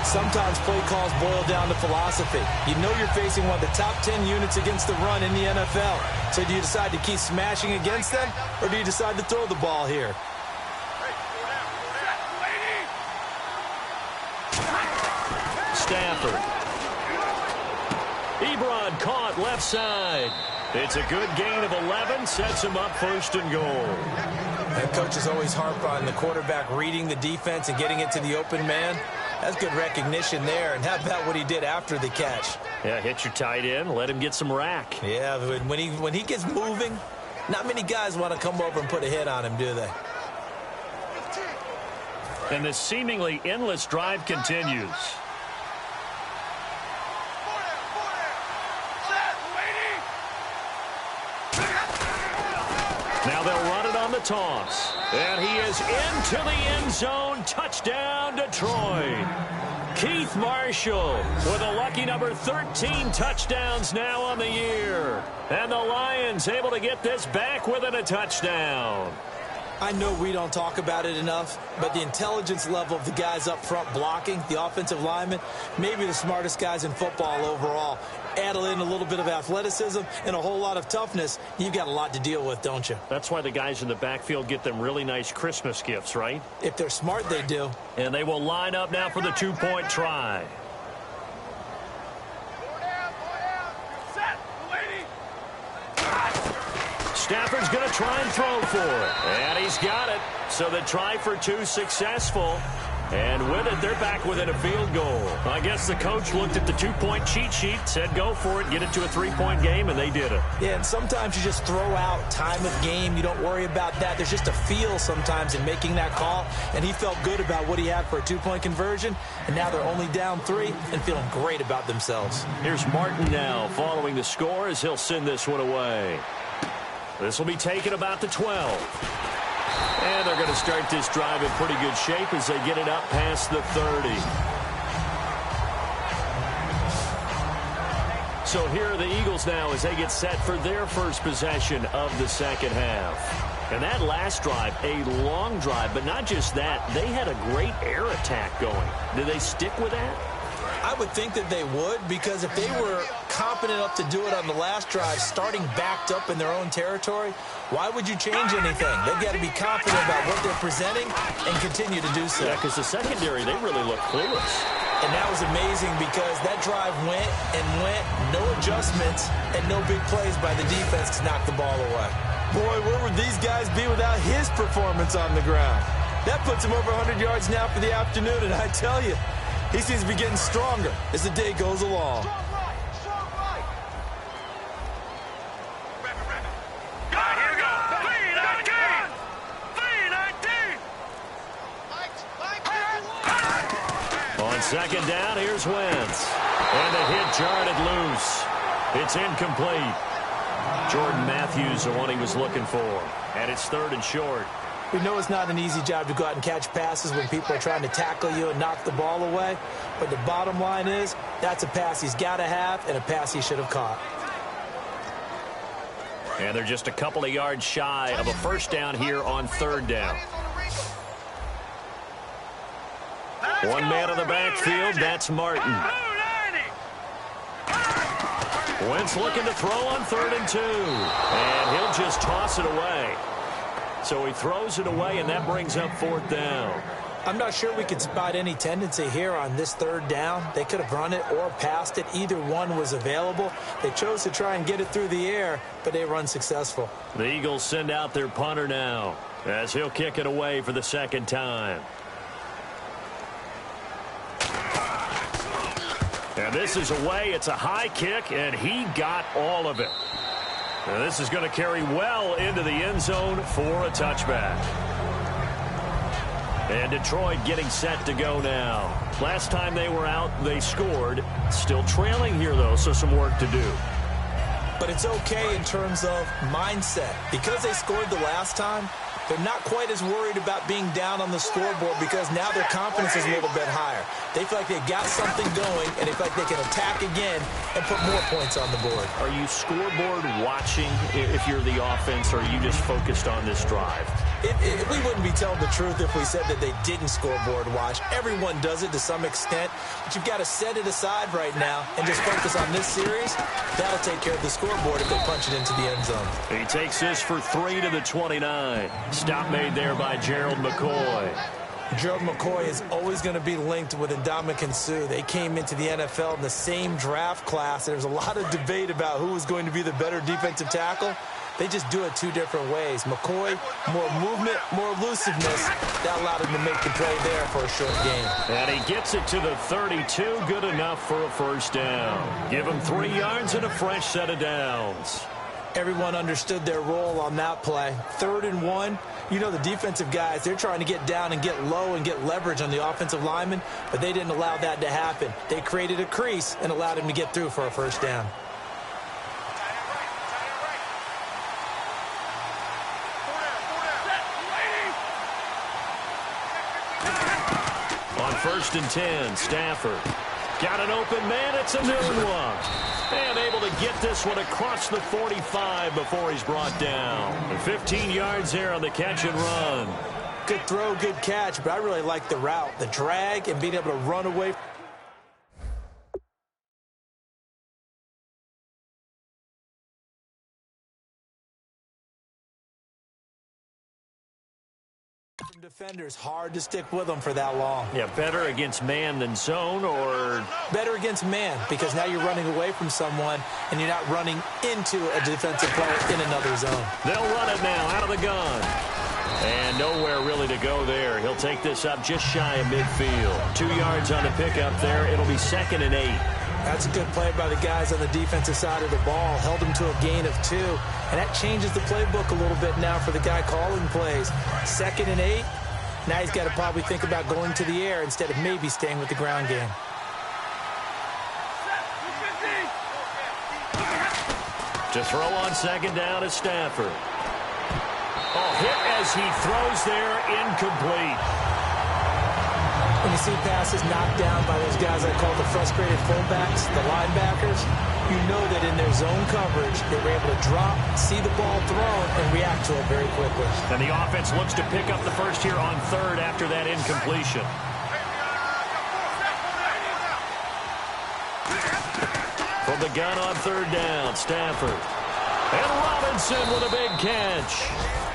Sometimes play calls boil down to philosophy. You know you're facing one of the top 10 units against the run in the NFL. So do you decide to keep smashing against them, or do you decide to throw the ball here? Stafford. Ebron caught left side. It's a good gain of 11, sets him up first and goal. And coaches always harp on the quarterback reading the defense and getting it to the open man. That's good recognition there. And how about what he did after the catch? Yeah, hit your tight end, let him get some rack. Yeah, when he gets moving, not many guys want to come over and put a hit on him, do they? And this seemingly endless drive continues. Now they'll run it on the toss. And he is into the end zone. Touchdown, Detroit. Keith Marshall with a lucky number 13 touchdowns now on the year. And the Lions able to get this back within a touchdown. I know we don't talk about it enough, but the intelligence level of the guys up front blocking, the offensive linemen, maybe the smartest guys in football overall. Add in a little bit of athleticism and a whole lot of toughness, you've got a lot to deal with, don't you? That's why the guys in the backfield get them really nice Christmas gifts, right? If they're smart, they do. And they will line up now for the two-point try. Stafford's going to try and throw for it. And he's got it. So the try for 2 successful. And with it, they're back within a field goal. I guess the coach looked at the 2-point cheat sheet, said go for it, get it to a 3-point game, and they did it. Yeah, and sometimes you just throw out time of game. You don't worry about that. There's just a feel sometimes in making that call, and he felt good about what he had for a 2-point conversion, and now they're only down 3 and feeling great about themselves. Here's Martin now following the score as he'll send this one away. This will be taken about the 12. And they're going to start this drive in pretty good shape as they get it up past the 30. So here are the Eagles now as they get set for their first possession of the second half. And that last drive, a long drive, but not just that. They had a great air attack going. Did they stick with that? I would think that they would, because if they were confident enough to do it on the last drive, starting backed up in their own territory, why would you change anything? They've got to be confident about what they're presenting and continue to do so. Yeah, because the secondary, they really look clueless. And that was amazing because that drive went and went, no adjustments, and no big plays by the defense to knock the ball away. Boy, where would these guys be without his performance on the ground? That puts him over 100 yards now for the afternoon, and I tell you, he seems to be getting stronger as the day goes along. On second down, here's Wentz. And the hit jarred it loose. It's incomplete. Jordan Matthews, the one he was looking for. And it's 3rd and short. We know it's not an easy job to go out and catch passes when people are trying to tackle you and knock the ball away. But the bottom line is, that's a pass he's got to have and a pass he should have caught. And they're just a couple of yards shy of a first down here on 3rd down. One man on the backfield, that's Martin. Wentz looking to throw on 3rd and 2. And he'll just toss it away. So he throws it away, and that brings up 4th down. I'm not sure we could spot any tendency here on this 3rd down. They could have run it or passed it. Either one was available. They chose to try and get it through the air, but they were unsuccessful. The Eagles send out their punter now as he'll kick it away for the 2nd time. And this is away. It's a high kick, and he got all of it. And this is going to carry well into the end zone for a touchback. And Detroit getting set to go now. Last time they were out, they scored. Still trailing here, though, so some work to do. But it's okay in terms of mindset. Because they scored the last time, they're not quite as worried about being down on the scoreboard because now their confidence is a little bit higher. They feel like they've got something going, and they feel like they can attack again and put more points on the board. Are you scoreboard watching if you're the offense, or are you just focused on this drive? We wouldn't be telling the truth if we said that they didn't scoreboard watch. Everyone does it to some extent, but you've got to set it aside right now and just focus on this series. That'll take care of the scoreboard if they punch it into the end zone. He takes this for 3 to the 29. Stop made there by Gerald McCoy. Gerald McCoy is always going to be linked with Ndamukong Suh. They came into the NFL in the same draft class. There's a lot of debate about who was going to be the better defensive tackle. They just do it 2 different ways. McCoy, more movement, more elusiveness. That allowed him to make the play there for a short gain. And he gets it to the 32. Good enough for a first down. Give him 3 yards and a fresh set of downs. Everyone understood their role on that play. 3rd and 1. You know the defensive guys, they're trying to get down and get low and get leverage on the offensive lineman, but they didn't allow that to happen. They created a crease and allowed him to get through for a first down. On 1st and 10, Stafford. Got an open man. It's a new one. And able to get this one across the 45 before he's brought down. And 15 yards there on the catch and run. Good throw, good catch, but I really like the route, the drag, and being able to run away from defenders. Hard to stick with them for that long. Yeah, better against man than zone, or better against man, because now you're running away from someone and you're not running into a defensive player in another zone. They'll run it now out of the gun. And nowhere really to go there. He'll take this up just shy of midfield. 2 yards on the pickup there. It'll be 2nd and 8. That's a good play by the guys on the defensive side of the ball. Held him to a gain of 2. And that changes the playbook a little bit now for the guy calling plays. 2nd and 8. Now he's got to probably think about going to the air instead of maybe staying with the ground game. To throw on 2nd down is Stafford. Oh, hit as he throws there, incomplete. When you see passes knocked down by those guys I call the frustrated fullbacks, the linebackers, you know that in their zone coverage, they were able to drop, see the ball thrown, and react to it very quickly. And the offense looks to pick up the first here on 3rd after that incompletion. From the gun on 3rd down, Stafford. And Robinson with a big catch.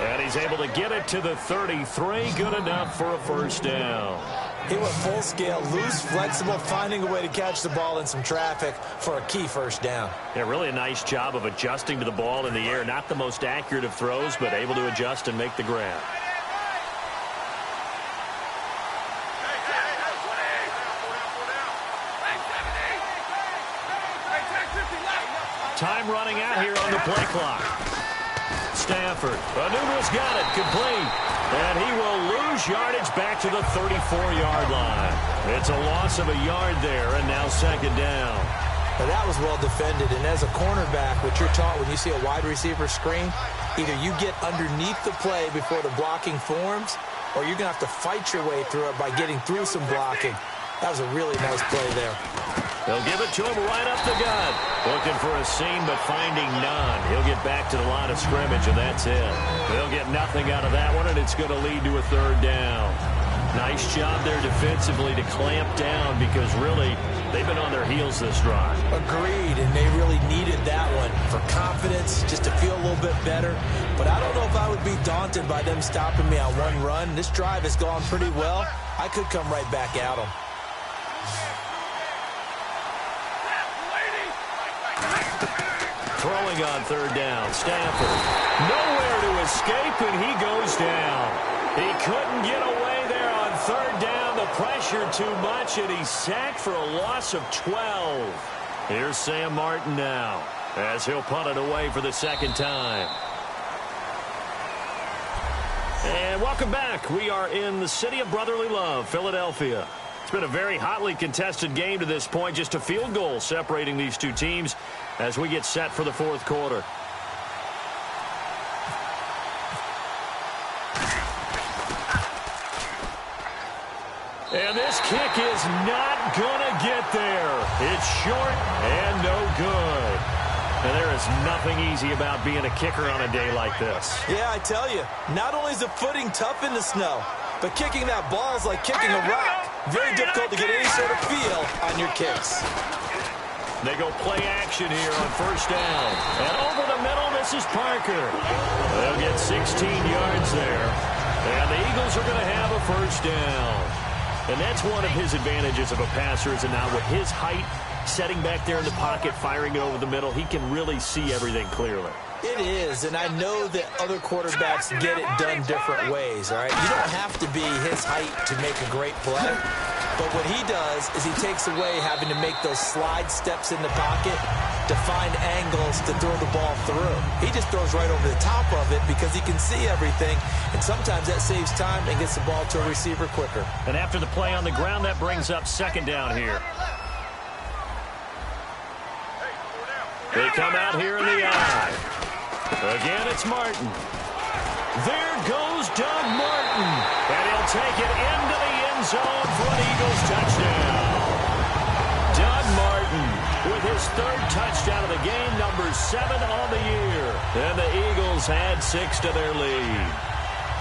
And he's able to get it to the 33. Good enough for a first down. He went full scale, loose, flexible, finding a way to catch the ball in some traffic for a key first down. Yeah, really a nice job of adjusting to the ball in the air. Not the most accurate of throws, but able to adjust and make the grab. Time running out here on the play clock. Stafford. Anuma's got it. Complete. And he will lose yardage back to the 34-yard line. It's a loss of a yard there, and now 2nd down. Now, that was well defended, and as a cornerback, what you're taught when you see a wide receiver screen, either you get underneath the play before the blocking forms, or you're going to have to fight your way through it by getting through some blocking. That was a really nice play there. They'll give it to him right up the gut. Looking for a seam, but finding none. He'll get back to the line of scrimmage, and that's it. They'll get nothing out of that one, and it's going to lead to a third down. Nice job there defensively to clamp down because really they've been on their heels this drive. Agreed, and they really needed that one for confidence, just to feel a little bit better. But I don't know if I would be daunted by them stopping me on one run. This drive has gone pretty well. I could come right back at them. Throwing on third down, Stanford. Nowhere to escape, and he goes down. He couldn't get away there on third down. The pressure too much, and he's sacked for a loss of 12. Here's Sam Martin now, as he'll punt it away for the second time. And welcome back. We are in the city of brotherly love, Philadelphia. It's been a very hotly contested game to this point. Just a field goal separating these two teams as we get set for the fourth quarter. And this kick is not going to get there. It's short and no good. And there is nothing easy about being a kicker on a day like this. Yeah, I tell you, not only is the footing tough in the snow, but kicking that ball is like kicking a rock. Very difficult to get any sort of feel on your kicks. They go play action here on first down. And over the middle, this is Parker. They'll get 16 yards there. And the Eagles are going to have a first down. And that's one of his advantages of a passer, is now with his height, setting back there in the pocket, firing it over the middle, he can really see everything clearly. It is, and I know that other quarterbacks get it done different ways, all right? You don't have to be his height to make a great play. But what he does is he takes away having to make those slide steps in the pocket to find angles to throw the ball through. He just throws right over the top of it because he can see everything, and sometimes that saves time and gets the ball to a receiver quicker. And after the play on the ground, that brings up second down here. They come out here in the eye. Again, it's Martin. There goes Doug Martin. And he'll take it into the end zone for an Eagles touchdown. Doug Martin with his third touchdown of the game, number 7 on the year. And the Eagles add 6 to their lead.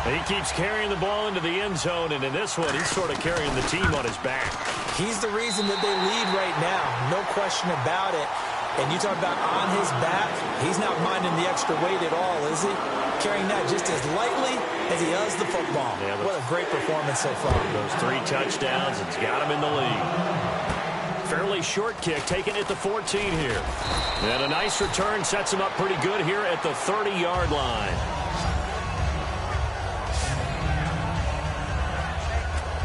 He keeps carrying the ball into the end zone, and in this one, he's sort of carrying the team on his back. He's the reason that they lead right now. No question about it. And you talk about on his back, he's not minding the extra weight at all, is he? Carrying that just as lightly as he does the football. Yeah, what a great performance so far. Those 3 touchdowns, it's got him in the lead. Fairly short kick, taken at the 14 here. And a nice return sets him up pretty good here at the 30-yard line.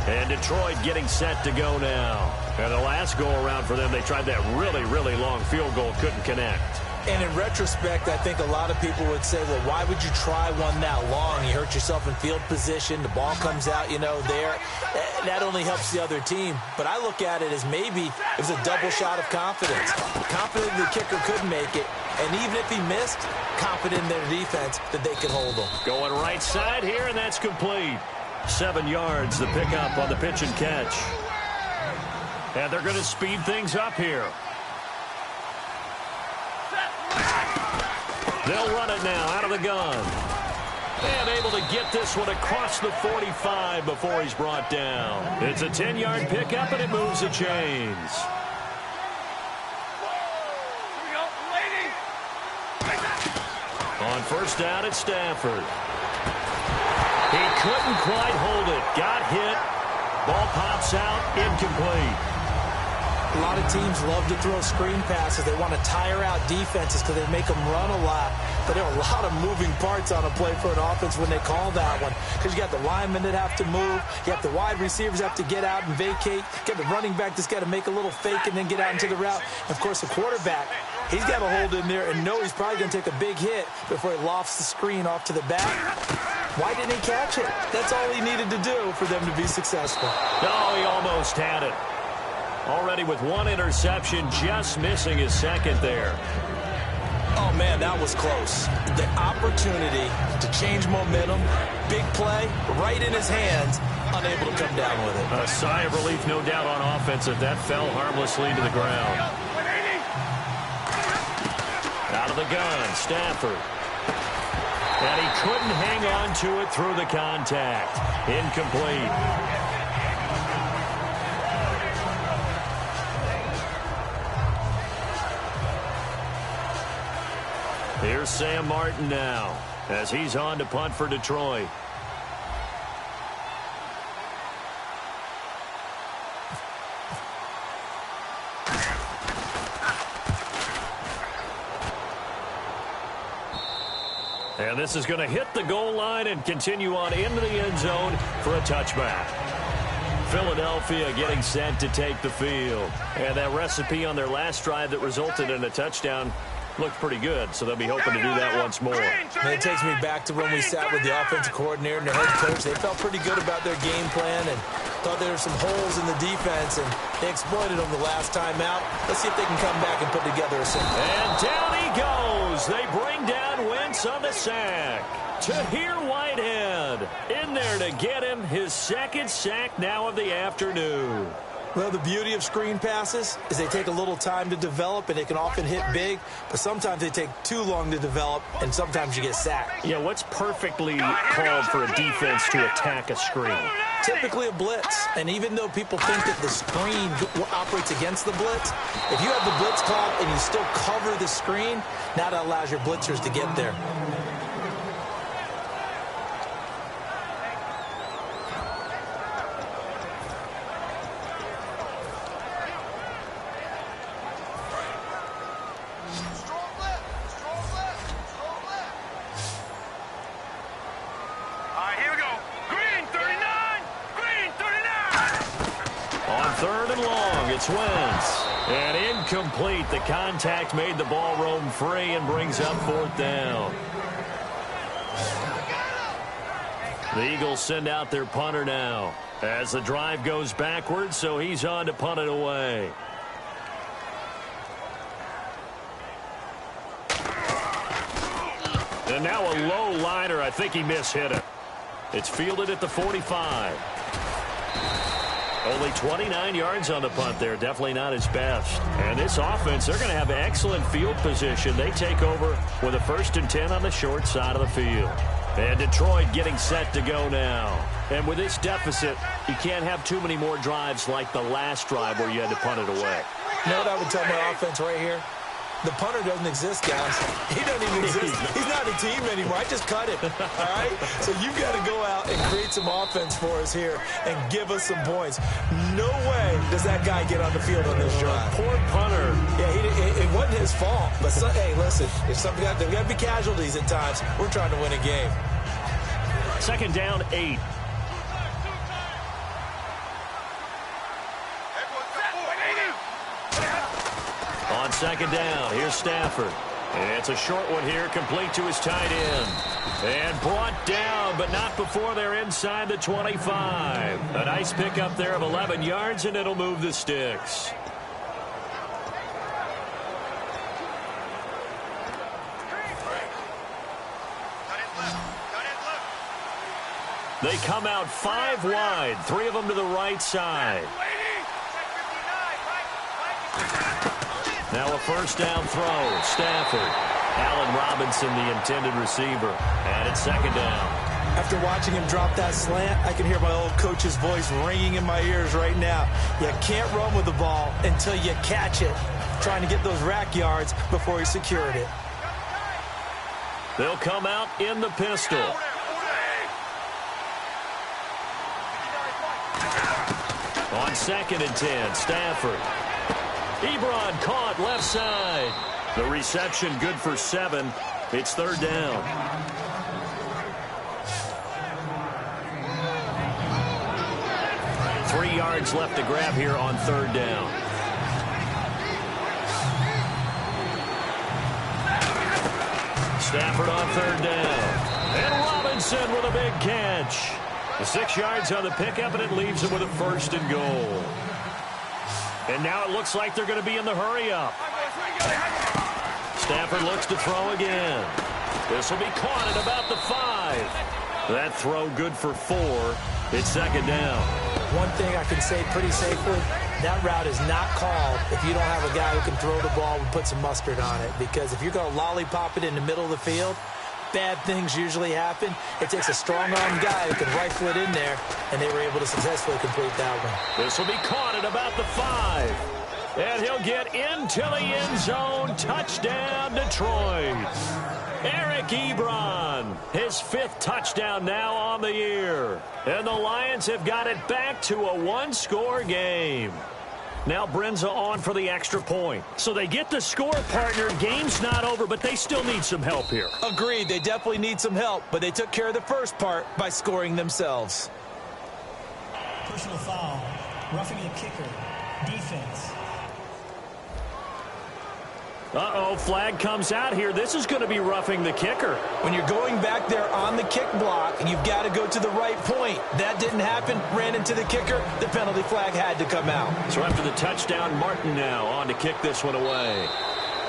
And Detroit getting set to go now. And the last go-around for them, they tried that really, really long field goal, couldn't connect. And in retrospect, I think a lot of people would say, well, why would you try one that long? You hurt yourself in field position. The ball comes out, there. That only helps the other team. But I look at it as maybe it was a double shot of confidence. Confident the kicker could make it. And even if he missed, confident in their defense that they could hold him. Going right side here, and that's complete. 7 yards, the pickup on the pitch and catch. And they're going to speed things up here. They'll run it now out of the gun. And able to get this one across the 45 before he's brought down. It's a 10-yard pickup, and it moves the chains. On first down, it's Stafford. He couldn't quite hold it. Got hit. Ball pops out. Incomplete. A lot of teams love to throw screen passes. They want to tire out defenses because they make them run a lot. But there are a lot of moving parts on a play for an offense when they call that one. Because you got the linemen that have to move. You have the wide receivers have to get out and vacate. You got the running back that's got to make a little fake and then get out into the route. And of course, the quarterback, he's got to hold in there and know he's probably going to take a big hit before he lofts the screen off to the back. Why didn't he catch it? That's all he needed to do for them to be successful. No, he almost had it. Already with one interception, just missing his second there. Oh, man, that was close. The opportunity to change momentum, big play, right in his hands, unable to come down with it. A sigh of relief, no doubt, on offense if that fell harmlessly to the ground. Out of the gun, Stafford. And he couldn't hang on to it through the contact. Incomplete. Here's Sam Martin now as he's on to punt for Detroit. And this is going to hit the goal line and continue on into the end zone for a touchback. Philadelphia getting set to take the field. And that recipe on their last drive that resulted in a touchdown looked pretty good, so they'll be hoping to do that once more. And it takes me back to when we sat with the offensive coordinator and the head coach. They felt pretty good about their game plan and thought there were some holes in the defense, and they exploited them the last time out. Let's see if they can come back and put together a simple. And down he goes. They bring down Wentz on the sack. Tahir Whitehead in there to get him his second sack now of the afternoon. Well, the beauty of screen passes is they take a little time to develop, and they can often hit big, but sometimes they take too long to develop, and sometimes you get sacked. Yeah, what's perfectly called for a defense to attack a screen? Typically a blitz, and even though people think that the screen operates against the blitz, if you have the blitz called and you still cover the screen, now that allows your blitzers to get there. Wentz. And incomplete. The contact made the ball roam free and brings up fourth down. The Eagles send out their punter now as the drive goes backwards, so he's on to punt it away. And now a low liner. I think he mishit it. It's fielded at the 45. Only 29 yards on the punt there. Definitely not his best. And this offense, they're going to have excellent field position. They take over with a 1st and 10 on the short side of the field. And Detroit getting set to go now. And with this deficit, you can't have too many more drives like the last drive where you had to punt it away. You know what I would tell my offense right here? The punter doesn't exist, guys. He doesn't even exist. He's not a team anymore. I just cut him, all right? So you've got to go out and create some offense for us here and give us some points. No way does that guy get on the field on this drive. Poor punter. Yeah, it wasn't his fault. But, hey, listen, if something there's got to be casualties at times. We're trying to win a game. 2nd down, 8. On 2nd down, here's Stafford. And it's a short one here, complete to his tight end. And brought down, but not before they're inside the 25. A nice pickup there of 11 yards, and it'll move the sticks. They come out 5 wide, 3 of them to the right side. Now a 1st down throw. Stafford. Allen Robinson, the intended receiver. And it's 2nd down. After watching him drop that slant, I can hear my old coach's voice ringing in my ears right now. You can't run with the ball until you catch it. Trying to get those rack yards before he secured it. They'll come out in the pistol. On 2nd and 10, Stafford. Ebron caught left side. The reception good for 7. It's 3rd down. Three yards left to grab here on 3rd down. Stafford on 3rd down. And Robinson with a big catch. 6 yards on the pickup, and it leaves him with a 1st and goal. And now it looks like they're going to be in the hurry-up. Stafford looks to throw again. This will be caught at about the 5. That throw good for 4. It's second down. One thing I can say pretty safely, that route is not called if you don't have a guy who can throw the ball and put some mustard on it. Because if you're going to lollipop it in the middle of the field, bad things usually happen. It takes a strong-armed guy who can rifle it in there, and they were able to successfully complete that one. This will be caught at about the 5. And he'll get into the end zone. Touchdown, Detroit. Eric Ebron, his 5th touchdown now on the year. And the Lions have got it back to a 1-score game. Now Brenza on for the extra point. So they get the score, partner. Game's not over, but they still need some help here. Agreed. They definitely need some help, but they took care of the first part by scoring themselves. Personal foul. Roughing the kicker. Defense. Uh-oh, flag comes out here. This is going to be roughing the kicker. When you're going back there on the kick block, and you've got to go to the right point. That didn't happen. Ran into the kicker. The penalty flag had to come out. So after the touchdown, Martin now on to kick this one away.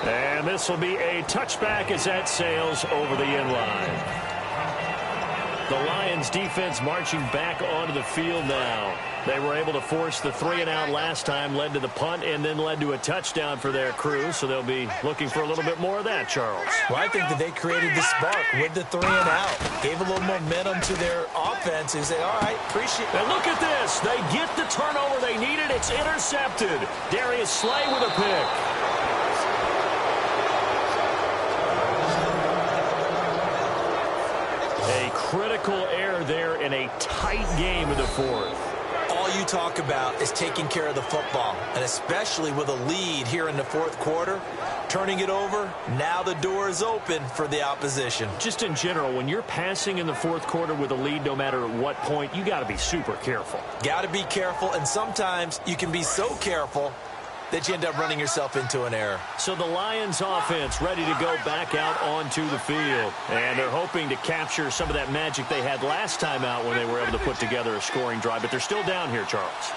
And this will be a touchback as that sails over the end line. The Lions defense marching back onto the field now. They were able to force the 3-and-out last time, led to the punt, and then led to a touchdown for their crew. So they'll be looking for a little bit more of that, Charles. Well, I think that they created the spark with the 3-and-out. Gave a little momentum to their offense and said, all right, appreciate it. And look at this. They get the turnover they needed. It's intercepted. Darius Slay with a pick. A critical error there in a tight game of the 4th. All you talk about is taking care of the football, and especially with a lead here in the 4th quarter, turning it over, now the door is open for the opposition. Just in general, when you're passing in the 4th quarter with a lead, no matter at what point, you got to be super careful. Got to be careful, and sometimes you can be so careful that you end up running yourself into an error. So the Lions offense ready to go back out onto the field. And they're hoping to capture some of that magic they had last time out when they were able to put together a scoring drive. But they're still down here, Charles.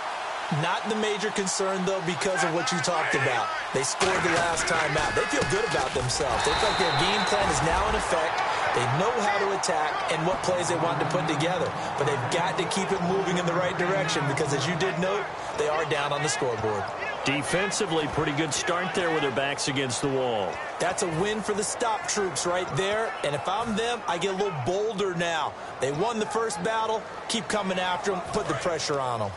Not the major concern, though, because of what you talked about. They scored the last time out. They feel good about themselves. They feel like their game plan is now in effect. They know how to attack and what plays they want to put together. But they've got to keep it moving in the right direction because, as you did note, they are down on the scoreboard. Defensively, pretty good start there with their backs against the wall. That's a win for the stop troops right there. And if I'm them, I get a little bolder now. They won the first battle. Keep coming after them. Put the pressure on them.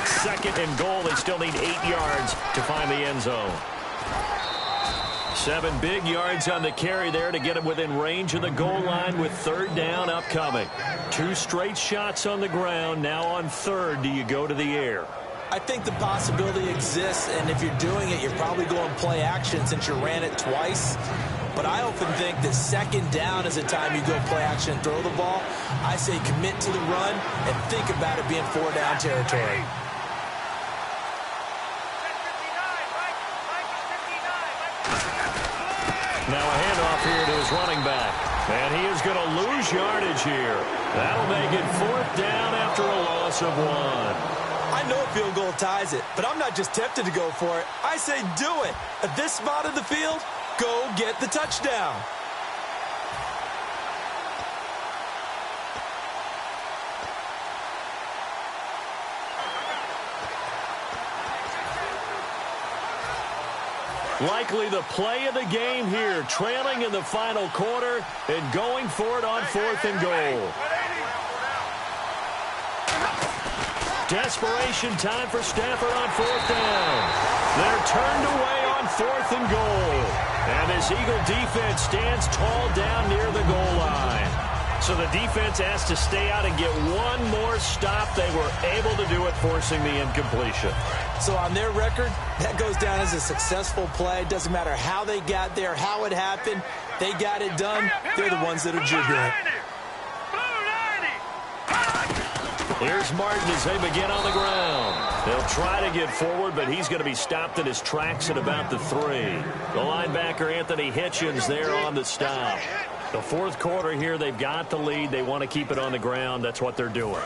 Second and goal. They still need 8 yards to find the end zone. 7 big yards on the carry there to get him within range of the goal line with 3rd down upcoming. 2 straight shots on the ground. Now on 3rd, do you go to the air? I think the possibility exists, and if you're doing it, you're probably going play action since you ran it twice. But I often think that 2nd down is the time you go play action and throw the ball. I say commit to the run and think about it being 4-down territory. Now a handoff here to his running back. And he is going to lose yardage here. That'll make it 4th down after a loss of 1. I know a field goal ties it, but I'm not just tempted to go for it. I say do it. At this spot of the field, go get the touchdown. Likely the play of the game here, trailing in the final quarter and going for it on 4th and goal. Desperation time for Stafford on 4th down. They're turned away on 4th and goal. And this Eagle defense stands tall down near the goal line. So the defense has to stay out and get one more stop. They were able to do it, forcing the incompletion. So on their record, that goes down as a successful play. Doesn't matter how they got there, how it happened. They got it done. They're the ones that are jubilant. Here's Martin as they begin on the ground. They'll try to get forward, but he's going to be stopped in his tracks at about the 3. The linebacker, Anthony Hitchens, there on the stop. The fourth quarter here, they've got the lead. They want to keep it on the ground. That's what they're doing.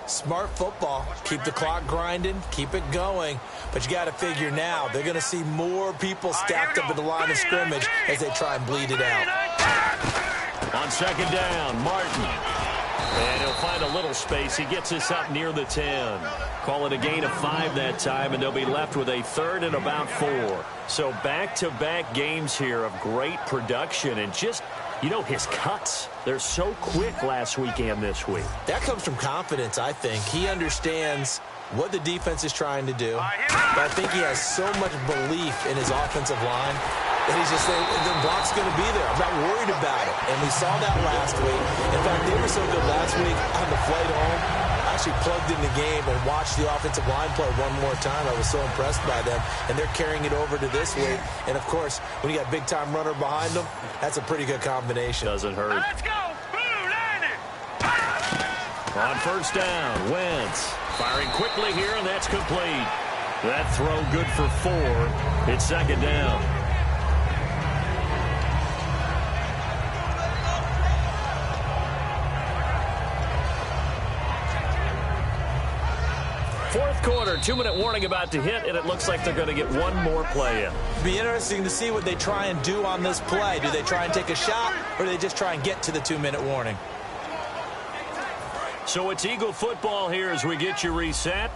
Smart football. Keep the clock grinding. Keep it going. But you got to figure now, they're going to see more people stacked up at the line of scrimmage as they try and bleed it out. On second down, Martin. And he'll find a little space. He gets us up near the 10. Call it a gain of 5 that time, and they'll be left with a third and about 4. So back-to-back games here of great production and just, you know, his cuts. They're so quick last week and this week. That comes from confidence, I think. He understands what the defense is trying to do. But I think he has so much belief in his offensive line that he's just saying, the block's going to be there. I'm not worried about it. And we saw that last week. In fact, they were so good last week on the flight home. I actually plugged in the game and watched the offensive line play one more time. I was so impressed by them. And they're carrying it over to this week. And, of course, when you got a big-time runner behind them, that's a pretty good combination. Doesn't hurt. Let's go. Blue landing. On first down, Wentz firing quickly here, and that's complete. That throw good for 4. It's second down. Fourth quarter, 2-minute warning about to hit, and it looks like they're going to get one more play in. It'll be interesting to see what they try and do on this play. Do they try and take a shot, or do they just try and get to the 2-minute warning? So it's Eagle football here as we get you reset.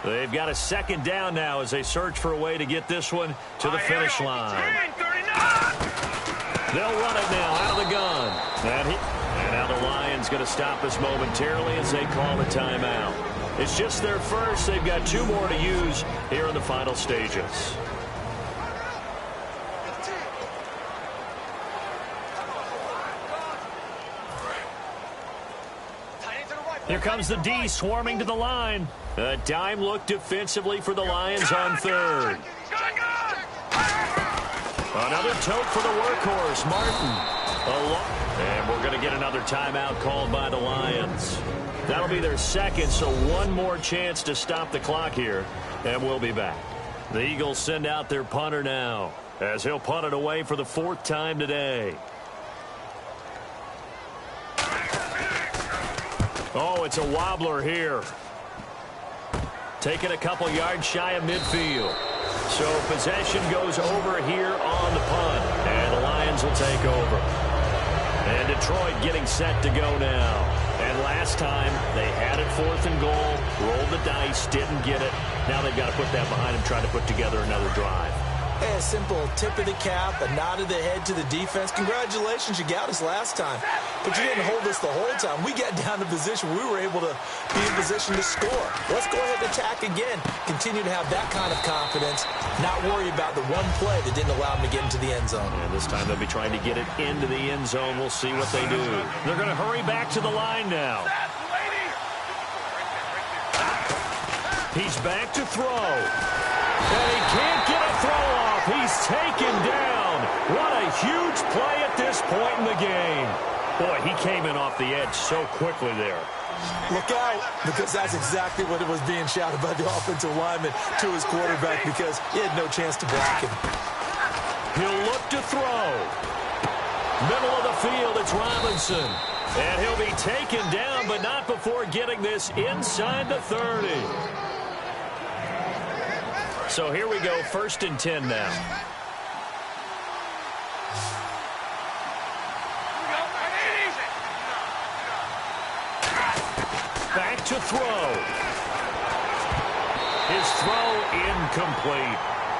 They've got a second down now as they search for a way to get this one to the finish line. They'll run it now out of the gun. And now the Lions going to stop us momentarily as they call a timeout. It's just their first. They've got 2 more to use here in the final stages. Here comes the D swarming to the line. A dime look defensively for the Lions on third. Another tote for the workhorse, Martin. And we're going to get another timeout called by the Lions. That'll be their second, so one more chance to stop the clock here, and we'll be back. The Eagles send out their punter now, as he'll punt it away for the 4th time today. Oh, it's a wobbler here. Taking a couple yards shy of midfield. So possession goes over here on the punt, and the Lions will take over. And Detroit getting set to go now. And last time, they had it 4th and goal, rolled the dice, didn't get it. Now they've got to put that behind them, try to put together another drive. Hey, a simple tip of the cap, a nod of the head to the defense. Congratulations, you got us last time. But you didn't hold us the whole time. We got down to position. We were able to be in position to score. Let's go ahead and attack again. Continue to have that kind of confidence. Not worry about the one play that didn't allow them to get into the end zone. And this time they'll be trying to get it into the end zone. We'll see what they do. They're going to hurry back to the line now. He's back to throw. And he can't get a throw off. He's taken down. What a huge play at this point in the game. Boy, he came in off the edge so quickly there. Look out, because that's exactly what it was being shouted by the offensive lineman to his quarterback, because he had no chance to block him. He'll look to throw. Middle of the field, it's Robinson. And he'll be taken down, but not before getting this inside the 30. So here we go, 1st and 10 now. Back to throw. His throw incomplete.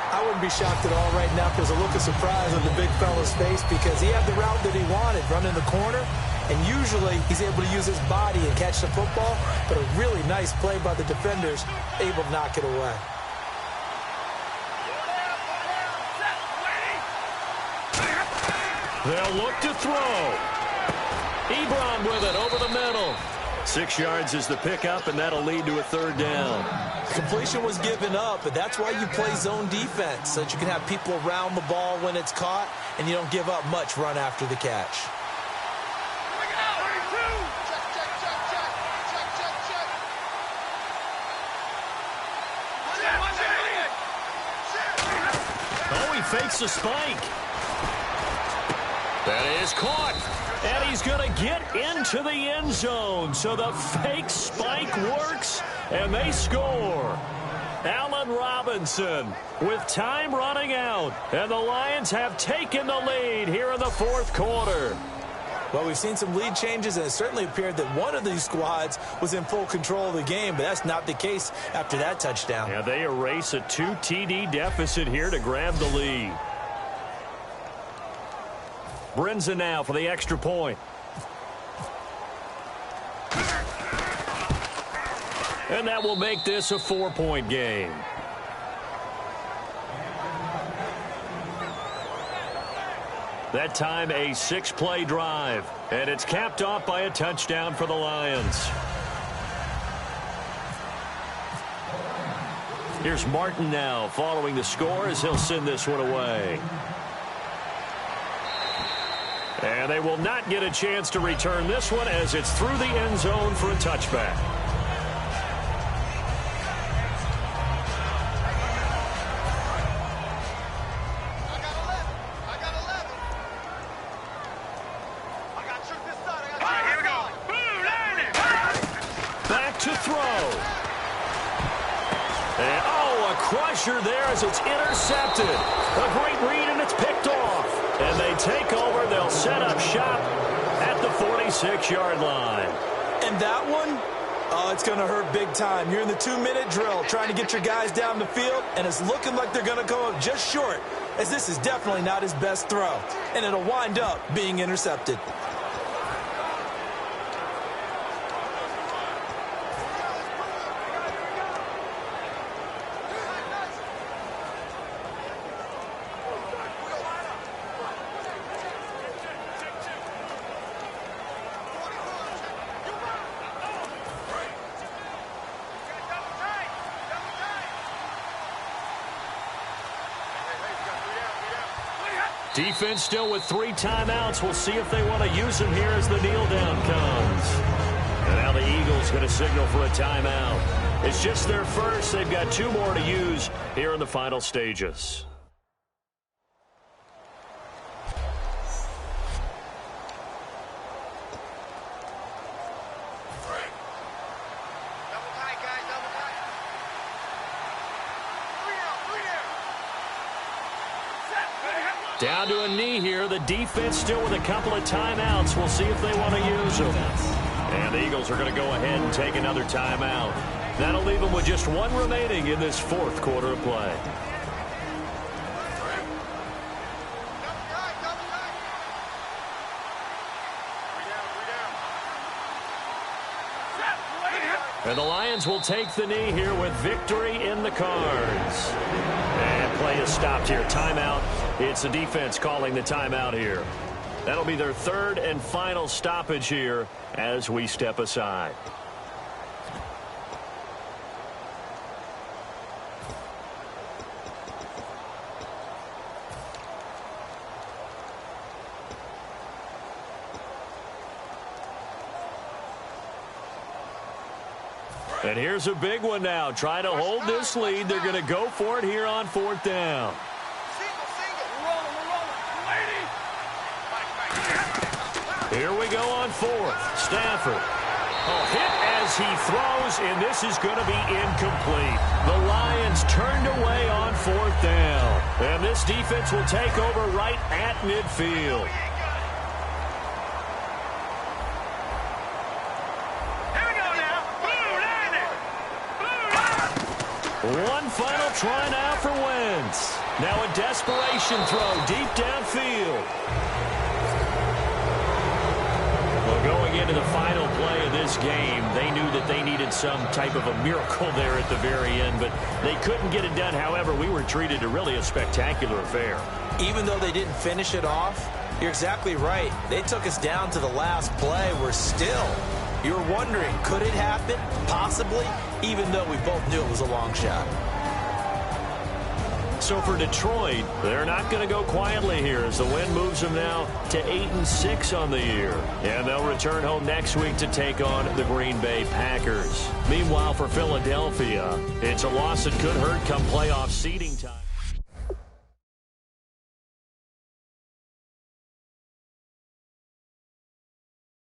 I wouldn't be shocked at all right now if there's a look of surprise on the big fella's face, because he had the route that he wanted, running the corner, and usually he's able to use his body and catch the football, but a really nice play by the defenders, able to knock it away. They'll look to throw. Ebron with it over the middle. 6 yards is the pickup, and that'll lead to a 3rd down. Completion was given up, but that's why you play zone defense, so that you can have people around the ball when it's caught, and you don't give up much run after the catch. Oh, he fakes the spike. That is caught. And he's going to get into the end zone. So the fake spike works, and they score. Allen Robinson with time running out. And the Lions have taken the lead here in the fourth quarter. Well, we've seen some lead changes, and it certainly appeared that one of these squads was in full control of the game, but that's not the case after that touchdown. Yeah, they erase a 2 TD deficit here to grab the lead. Brinza now for the extra point. And that will make this a 4-point game. That time a 6-play drive. And it's capped off by a touchdown for the Lions. Here's Martin now following the score as he'll send this one away. And they will not get a chance to return this one as it's through the end zone for a touchback. There as it's intercepted. A great read, and it's picked off. And they take over. They'll set up shop at the 46-yard line. And that one, oh, it's going to hurt big time. You're in the 2-minute drill trying to get your guys down the field, and it's looking like they're going to go up just short, as this is definitely not his best throw. And it'll wind up being intercepted. Defense still with 3 timeouts. We'll see if they want to use them here as the kneel down comes. And now the Eagles going to signal for a timeout. It's just their first. They've got 2 more to use here in the final stages. Down to a knee here. The defense still with a couple of timeouts. We'll see if they want to use them. And the Eagles are going to go ahead and take another timeout. That'll leave them with just 1 remaining in this fourth quarter of play. And the Lions will take the knee here with victory in the cards. And play is stopped here. Timeout. It's the defense calling the timeout here. That'll be their 3rd and final stoppage here as we step aside. And here's a big one now. Trying to hold this lead. They're going to go for it here on 4th down. Here we go on 4th. Stafford. Hit as he throws, and this is going to be incomplete. The Lions turned away on 4th down. And this defense will take over right at midfield. One final try now for Wentz. Now a desperation throw deep downfield. Well, going into the final play of this game, they knew that they needed some type of a miracle there at the very end, but they couldn't get it done. However, we were treated to really a spectacular affair. Even though they didn't finish it off, you're exactly right. They took us down to the last play. We're still... You're wondering, could it happen? Possibly, even though we both knew it was a long shot. So for Detroit, they're not going to go quietly here as the win moves them now to 8-6 on the year. And they'll return home next week to take on the Green Bay Packers. Meanwhile, for Philadelphia, it's a loss that could hurt come playoff seeding time.